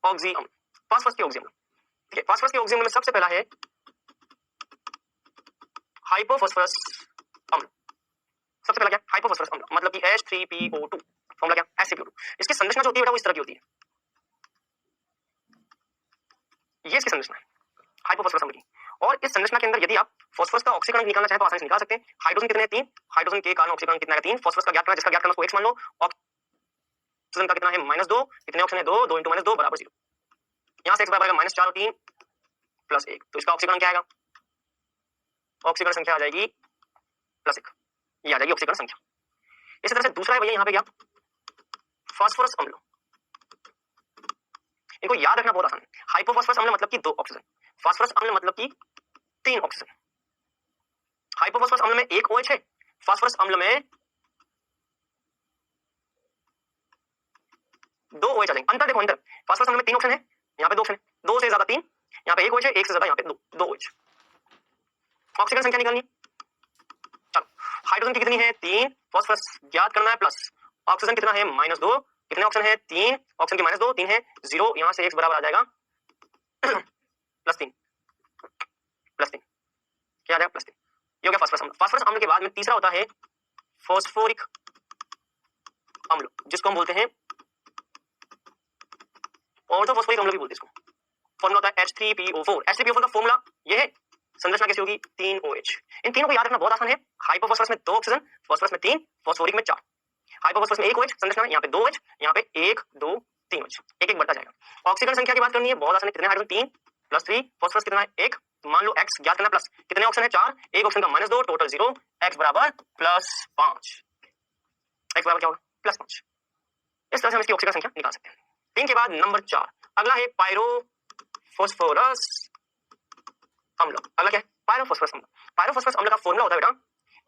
ऑक्सी अम्ल, फास्फोरस के ऑक्सी अम्ल। ठीक है, फास्फोरस के ऑक्सी अम्ल में सबसे पहला है हाइपोफॉस्फोरस अम्ल। सबसे पहला क्या, हाइपोफॉस्फोरस अम्ल, मतलब कि H3PO2, फॉर्मूला क्या, HCPO2। इसकी संरचना जो होती है बेटा वो इस तरह की होती है, ये इसकी संरचना है हाइपोफॉस्फोरस अम्ल की। और इस संरचना के अंदर यदि आप फास्फोरस का ऑक्सीकरण निकालना चाहें तो आसानी से निकाल सकते हैं। हाइड्रोजन कितने हैं, 3, हाइड्रोजन के कारण ऑक्सीकरण कितना है, 3। फास्फोरस का ज्ञात करना, जिसका ज्ञात करना उसको X मान लो, ऑक्सीजन का कितना है -2, कितने ऑक्सीजन है 2, 2 × -2 बराबर 0। यहाँ से X बराबर -4 और 3 + 1, तो इसका ऑक्सीकरण क्या आएगा, ऑक्सीकरण संख्या आ जाएगी +1, ये आ जाएगी ऑक्सीकरण संख्या। इसी तरह से दूसरा है भैया यहाँ पे क्या, फास्फोरस अम्ल। इनको याद रखना बहुत आसान है। हाइपोफॉस्फोरस अम्ल मतलब कि 2 ऑक्सीजन, फास्फोरस अम्ल मतलब कि 3 ऑक्सीजन। हाइपोफॉस्फोरस अम्ल में 1 OH है, फास्फोरस अम्ल में 2 OH आ जाएंगे। अंतर देखो, अंतर, फास्फोरस अम्ल में 3 ऑक्सीजन है, यहाँ पे 2 ऑक्सीजन है, 2 से ज्यादा 3, यहाँ पे 1 OH है, 1 से ज्यादा यहाँ पे 2 OH। ऑक्सीजन संख्या निकालनी, चलो हाइड्रोजन की कितनी है 3, फास्फोरस ज्ञात करना है, प्लस ऑक्सीजन कितना है -2, कितने ऑक्सीजन है 3, ऑक्सीजन की -2 3 है 0, यहाँ से X बराबर आ जाएगा +3, क्या आ जाएगा +3, ये हो गया फास्फोरस अम्ल। फास्फोरस अम्ल के बाद में तीसरा होता है फास्फोरिक अम्ल, जिसको हम बोलते हैं ऑर्थोफॉस्फोरिक अम्ल भी बोलते हैं इसको। फॉर्मूला होता है H3PO4। H3PO4 का फॉर्मूला ये है, संरचना कैसी होगी 3 OH। इन तीनों को याद रखना बहुत आसान है। हाइपोफॉस्फोरस में 2 ऑक्सीजन, फास्फोरस में 3, फास्फोरिक में 4। हाइपोफॉस्फोरस में 1 OH संरचना, यहाँ पे 2 OH, यहाँ पे 1 2 3 OH, एक एक बढ़ता जाएगा। ऑक्सीकरण संख्या की बात करनी है, बहुत आसान है, कितने हाइड्रोजन 3 + 3, फास्फोरस कितना है 1, मान लो X ज्ञात करना, प्लस कितने ऑक्सीजन है 4, एक ऑक्सीजन का -2, टोटल 0, X बराबर +5, X बराबर क्या होगा +5। इस तरह से हम इसकी ऑक्सीकरण संख्या निकाल सकते हैं। 3 के बाद नंबर 4 अगला है पायरोफॉस्फोरस अम्ल। अगला क्या है, पायरोफॉस्फोरस अम्ल। पायरोफॉस्फोरस अम्ल का फॉर्मूला होता है बेटा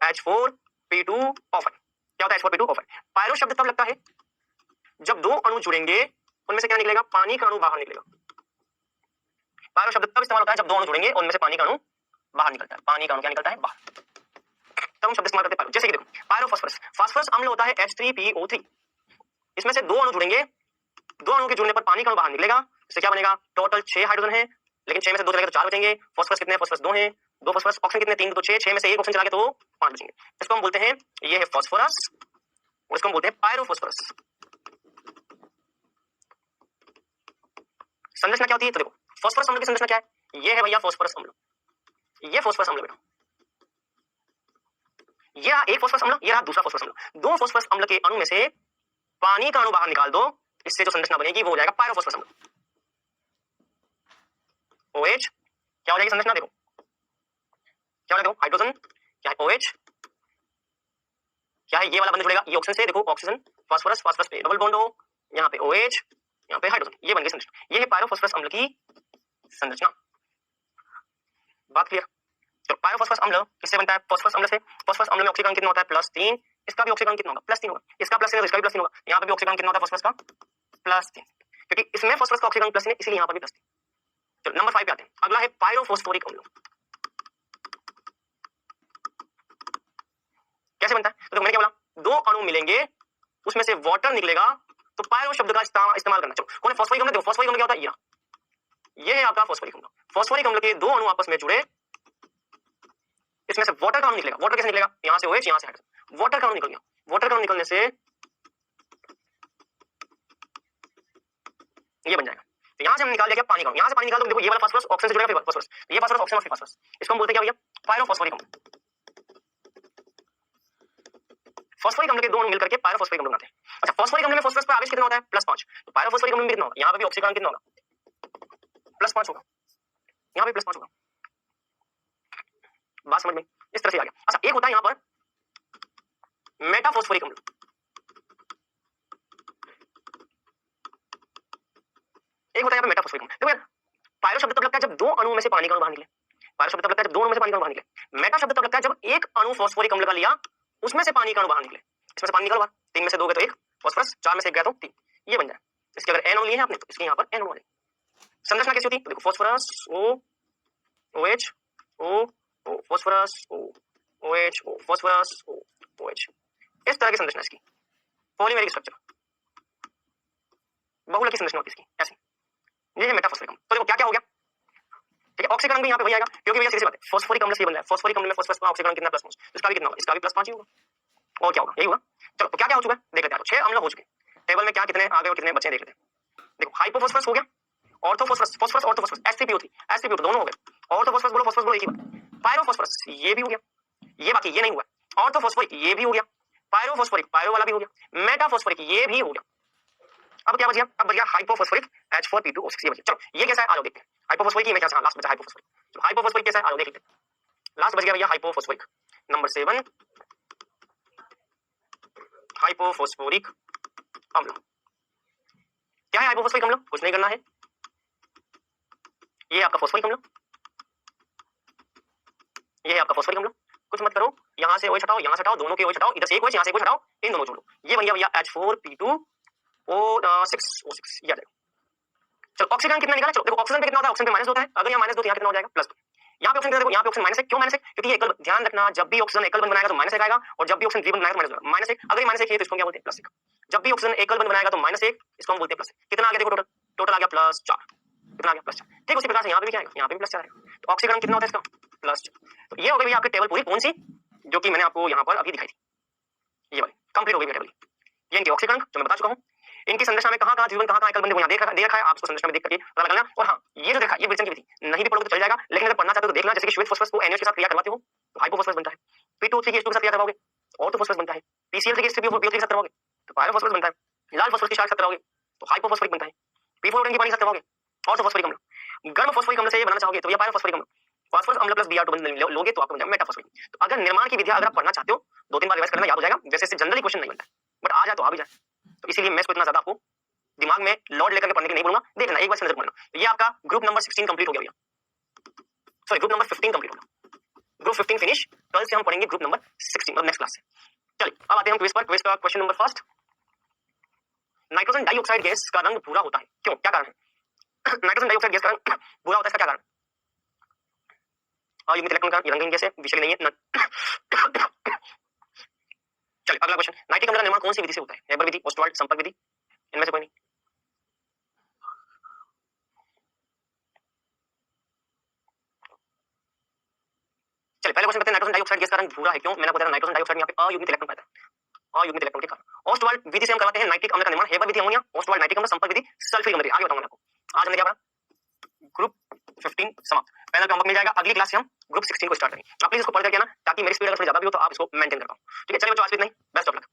H4P2O5। क्या होता है H4P2O5? पायरो शब्द तब लगता है जब 2 अणु जुड़ेंगे, उनमें से क्या निकलेगा, पानी का अणु बाहर निकलेगा। पायरो शब्द तब इस्तेमाल होता है जब 2 अणु जुड़ेंगे, उनमें से पानी का अणु बाहर निकलता है। पानी का अणु क्या निकलता है बाहर, तब हम शब्द इस्तेमाल करते हैं पायरो। जैसे कि देखो पायरोफॉस्फोरस, फास्फोरस अम्ल होता है H3PO3। इसमें से 2 अणु जुड़ेंगे, 2 अणु के जुड़ने पर पानी का अणु बाहर निकलेगा, इससे क्या बनेगा, टोटल 6 हाइड्रोजन है, लेकिन 6 में से 2 चलेगा तो 4 बचेंगे। फास्फोरस कितने, फास्फोरस 2 हैं, 2 फास्फोरस, ऑक्सीजन कितने 3 तो 6, 6 में से 1 ऑक्सीजन चला गया तो 5 बचेंगे। इसको हम बोलते हैं, ये है फास्फोरस, और इसको हम बोलते हैं पायरोफॉस्फोरस। संरचना क्या होती है, तो देखो फास्फोरस अम्ल की संरचना क्या है, ये है भैया फास्फोरस अम्ल, ये फास्फोरस अम्ल बेटा, ये रहा एक फास्फोरस अम्ल, ये रहा दूसरा फास्फोरस अम्ल। 2 फास्फोरस अम्ल के अणु में से पानी का अणु बाहर निकाल दो, इससे जो संरचना बनेगी वो हो जाएगा पायरोफॉस्फोरस अम्ल। OH क्या हो जाएगी संरचना, देखो क्या हो जाएगा, हाइड्रोजन क्या है OH, क्या है ये वाला बंद जुड़ेगा, ये ऑक्सीजन से, देखो ऑक्सीजन फास्फोरस, फास्फोरस पे डबल बॉन्ड हो, यहाँ पे OH, यहाँ पे हाइड्रोजन, ये बन गई संरचना। ये है पायरोफॉस्फोरस अम्ल की संरचना। बात क्लियर। तो पायरोफॉस्फोरस अम्ल किससे बनता है, फास्फोरस अम्ल से। फास्फोरस अम्ल में ऑक्सीकरण कितना होता है +3, इसका भी ऑक्सीकरण कितना होगा +3 होगा, इसका +3 है इसका भी +3 होगा, यहाँ पे भी ऑक्सीकरण कितना होता है फास्फोरस का +3, क्योंकि इसमें फास्फोरस का ऑक्सीकरण +3 है, इसलिए यहाँ पर भी +3। चलो नंबर 5 पे आते हैं। अगला है पायरोफॉस्फोरिक अम्ल। कैसे बनता है, तो मैंने क्या बोला, 2 अणु मिलेंगे, उसमें से वाटर निकलेगा, तो पायरो शब्द का इस्तेमाल करना। चलो कौन है फास्फोरिक अम्ल, देखो फास्फोरिक अम्ल क्या होता है, ये है आपका फास्फोरिक अम्ल। फॉस्फोरिक अम्ल के दो अणु आपस में जुड़े, इसमें से वाटर का अणु निकलेगा। वाटर कैसे निकलेगा? यहां से OH, यहां से हाइड्रोजन, वाटर का अणु निकल गया। वाटर का अणु निकलने से ये बन जाएगा। तो यहां से हम निकाल लिया क्या? पानी का अणु। यहां से पानी निकाल दो, देखो ये वाला फास्फोरस ऑक्सीजन से जुड़ेगा, फिर फास्फोरस, ये फास्फोरस ऑक्सीजन और फिर फास्फोरस, इसको हम बोलते हैं क्या भैया? पायरोफॉस्फोरिक अम्ल। फॉस्फोरिक अम्ल के दो अणु मिलकर के पायरोफॉस्फोरिक अम्ल बनाते हैं। अच्छा, फॉस्फोरिक अम्ल में फास्फोरस पर आवेश कितना होता है? +5। तो पायरोफॉस्फोरिक अम्ल में कितना होगा? यहां पे भी ऑक्सीकरण कितना होगा? +5 होगा, यहां पे +5 होगा। बात समझ में? इस तरह से आ गया। अच्छा, एक होता है यहां पर मेटाफॉस्फोरिक अम्ल। एक होता है यहां पे मेटाफॉस्फोरिक अम्ल। देखो यार, पायरो शब्द तब लगता है जब दो अणुओं में से पानी का अणु बाहर निकले। पायरो शब्द तब लगता है जब दो अणुओं में से पानी का अणु बाहर निकले। मेटा शब्द तब लगता है जब एक अणु फॉस्फोरिक अम्ल का लिया, उसमें से पानी का अणु बाहर निकले। इसमें से पानी निकल बाहर, 3 में से 2 गए तो 1 फास्फोरस, 4 में से 1 गया तो 3, ये बन जाए। इसके अगर n अणु लिए हैं आपने तो इसके यहां पर n अणु आ जाए। संरचना कैसी होती है? तो देखो phosphorus O, OH, O, O, phosphorus O, OH, O, phosphorus O, OH, इस तरह की संरचना इसकी। पॉलीमेरिक स्ट्रक्चर, बहुलक की संरचना होती है इसकी, ऐसी। ये है मेटाफॉस्फोरिक अम्ल। तो देखो क्या क्या हो गया? ठीक है, ऑक्सीकरण भी यहाँ पे वही आएगा, क्योंकि भैया सीधी सी बात है, फॉस्फोरिक अम्ल से ये बन रहा है। फॉस्फोरिक अम्ल में फास्फोरस का ऑक्सीकरण कितना +5, तो इसका भी कितना होगा? इसका भी +5 ही होगा। और क्या होगा? यही होगा। चलो, तो क्या क्या हो चुका है देख लेते हैं। 6 अम्ल हो चुके। टेबल में क्या कितने आ गए और कितने बचे देख लेते हैं। देखो, हाइपोफॉस्फोरस हो गया, ऑर्थोफॉस्फोरस, फास्फोरस ऑर्थोफॉस्फोरस, Sp2 दोनों हो गए। ऑर्थोफॉस्फोरस बोलो, फास्फोरस बोलो, एक ही बात। पायरोफॉस्फोरस ये भी हो गया, ये बाकी ये नहीं हुआ। ऑर्थोफॉस्फोरिक ये भी हो गया, पायरोफॉस्फोरिक पायरो वाला भी हो गया, मेटाफॉस्फोरिक ये भी हो गया। अब क्या बच गया? अब बच गया हाइपोफॉस्फोरिक H4P2O6, ये बच गया। चलो, ये कैसा है आ जाओ देखते हैं। हाइपोफॉस्फोरिक ये क्या लास्ट बचा हाइपोफॉस्फोरिक। तो हाइपोफॉस्फोरिक कैसा है आ जाओ देख लेते हैं। लास्ट बच गया भैया हाइपोफॉस्फोरिक, नंबर 7 हाइपोफॉस्फोरिक अम्ल। क्या है हाइपोफॉस्फोरिक अम्ल? कुछ नहीं करना है, ये आपका फॉस्फोरिक अम्ल, ये है आपका फॉस्फोरिक अम्ल। कुछ मत करो, यहां से OH हटाओ, यहां से हटाओ, दोनों के OH हटाओ, इधर से एक OH, यहां से एक OH हटाओ, इन दोनों जोड़ो, ये बन गया भैया H4P2O6, ये आ जाएगा। चलो, ऑक्सीजन कितना निकाला? चलो देखो, ऑक्सीजन पे कितना होता है? ऑक्सीजन पे -2 होता है। अगर यहाँ -2 तो यहाँ कितना हो जाएगा? +2। यहाँ पे ऑक्सीजन देखो, यहाँ पे ऑक्सीजन -1, क्यों -1? क्योंकि ये एकल, ध्यान रखना, जब भी ऑक्सीजन एकल बंध बनाएगा तो -1 आएगा, और जब भी ऑक्सीजन द्विबंध बनाएगा तो -1। अगर ये -1 है तो इसको क्या बोलते हैं? +1। जब भी ऑक्सीजन एकल बंध बनाएगा तो -1, इसको हम बोलते हैं +1। कितना आ गया देखो? टोटल आ गया +4। कितना आ गया? +4। ठीक, उसी प्रकार से यहाँ पे भी क्या आएगा? यहाँ पे भी +4 आएगा। तो ऑक्सीकरण कितना होता है इसका? +4। तो ये हो गई भैया आपकी टेबल पूरी, कौन सी? जो कि मैंने आपको यहाँ पर अभी दिखाई थी, ये वाली कंप्लीट हो गई टेबल। ये इनके ऑक्सीकरण जो मैं बता चुका हूँ। इनकी संरचना में कहाँ द्विबंध, कहाँ एकल बंध यहाँ दे रखा है, आपको संरचना में देख करके पता लगाना। और हाँ, ये जो देखा, ये विल्सन की विधि नहीं भी पढ़ोगे तो चल जाएगा, लेकिन अगर पढ़ना चाहते हो तो देखना। जैसे कि श्वेत फास्फोरस को NaOH के साथ क्रिया करवाते हो तो हाइपोफॉस्फोरस बनता है, P2O3 के H2 के साथ क्रिया करवाओगे ऑर्थोफॉस्फोरस बनता है, PCl3 के H3PO4 के साथ करवाओगे तो पायरोफॉस्फोरस बनता है, लाल फास्फोरस के साथ करवाओगे तो हाइपोफॉस्फोरिक बनता है, P4O10 के पानी के साथ करवाओगे ऑर्थोफॉस्फोरिक अम्ल। गर्म फास्फोरिक अम्ल से ये बनाना चाहोगे तो ये पायरोफॉस्फोरिक अम्ल, फास्फोरस अम्ल प्लस Br2 बंध लोगे तो आपको बन जाएगा मेटाफॉस्फोरिक। तो अगर निर्माण की विधियां अगर आप पढ़ना चाहते हो 2-3 बार रिवाइज करना, याद हो जाएगा। वैसे से जनरली क्वेश्चन नहीं बनता, बट आ जाए तो आ भी जाए। तो इसीलिए मैं इसको इतना ज्यादा आपको दिमाग में लोड लेकर के पढ़ने की नहीं बोलूंगा, देखना एक बार से नजर मारना। तो ये आपका ग्रुप नंबर 16 कंप्लीट हो गया भैया, सॉरी ग्रुप नंबर 15 कंप्लीट हो गया। ग्रुप 15 फिनिश, कल से हम पढ़ेंगे ग्रुप नंबर 16, मतलब नेक्स्ट क्लास से। चलिए अब आते हैं हम क्विज पर। क्विज का question number first, nitrogen dioxide gas का रंग भूरा होता है, क्यों, क्या कारण है? नाइट्रोजन डाइऑक्साइड गैस का रंग भूरा होता है, इसका क्या कारण? युग्मित इलेक्ट्रॉन का रंगहीन गैस है, विषैली नहीं है। चलिए अगला क्वेश्चन, नाइट्रिक अम्ल का निर्माण कौन सी विधि से होता है? हेबर विधि, ओस्टवाल्ड, संपर्क विधि, इनमें से कोई नहीं। चलिए पहले क्वेश्चन करते हैं, नाइट्रोजन डाइऑक्साइड गैस का रंग भूरा है, क्यों? मैंने बताया नाइट्रोजन डाइऑक्साइड में यहाँ पे अयुग्मित इलेक्ट्रॉन पाता है, अयुग्मित इलेक्ट्रॉन के कारण। ओस्टवाल्ड विधि से हम करवाते हैं नाइट्रिक अम्ल का निर्माण, हेबर विधि अमोनिया, ओस्टवाल्ड नाइट्रिक अम्ल, संपर्क विधि सल्फ्यूरिक अम्ल। आगे बताऊंगा मैं आपको। आज हमने क्या पढ़ा? ग्रुप 15 समाप्त। पैनल का होमवर्क मिल जाएगा, अगली क्लास से हम ग्रुप 16 को स्टार्ट करेंगे। आप प्लीज इसको पढ़ करके ना, ताकि मेरी स्पीड अगर थोड़ी ज्यादा भी हो तो आप इसको मेंटेन कर पाओ। ठीक है, चलिए बच्चों आज इतना ही, बेस्ट ऑफ लक।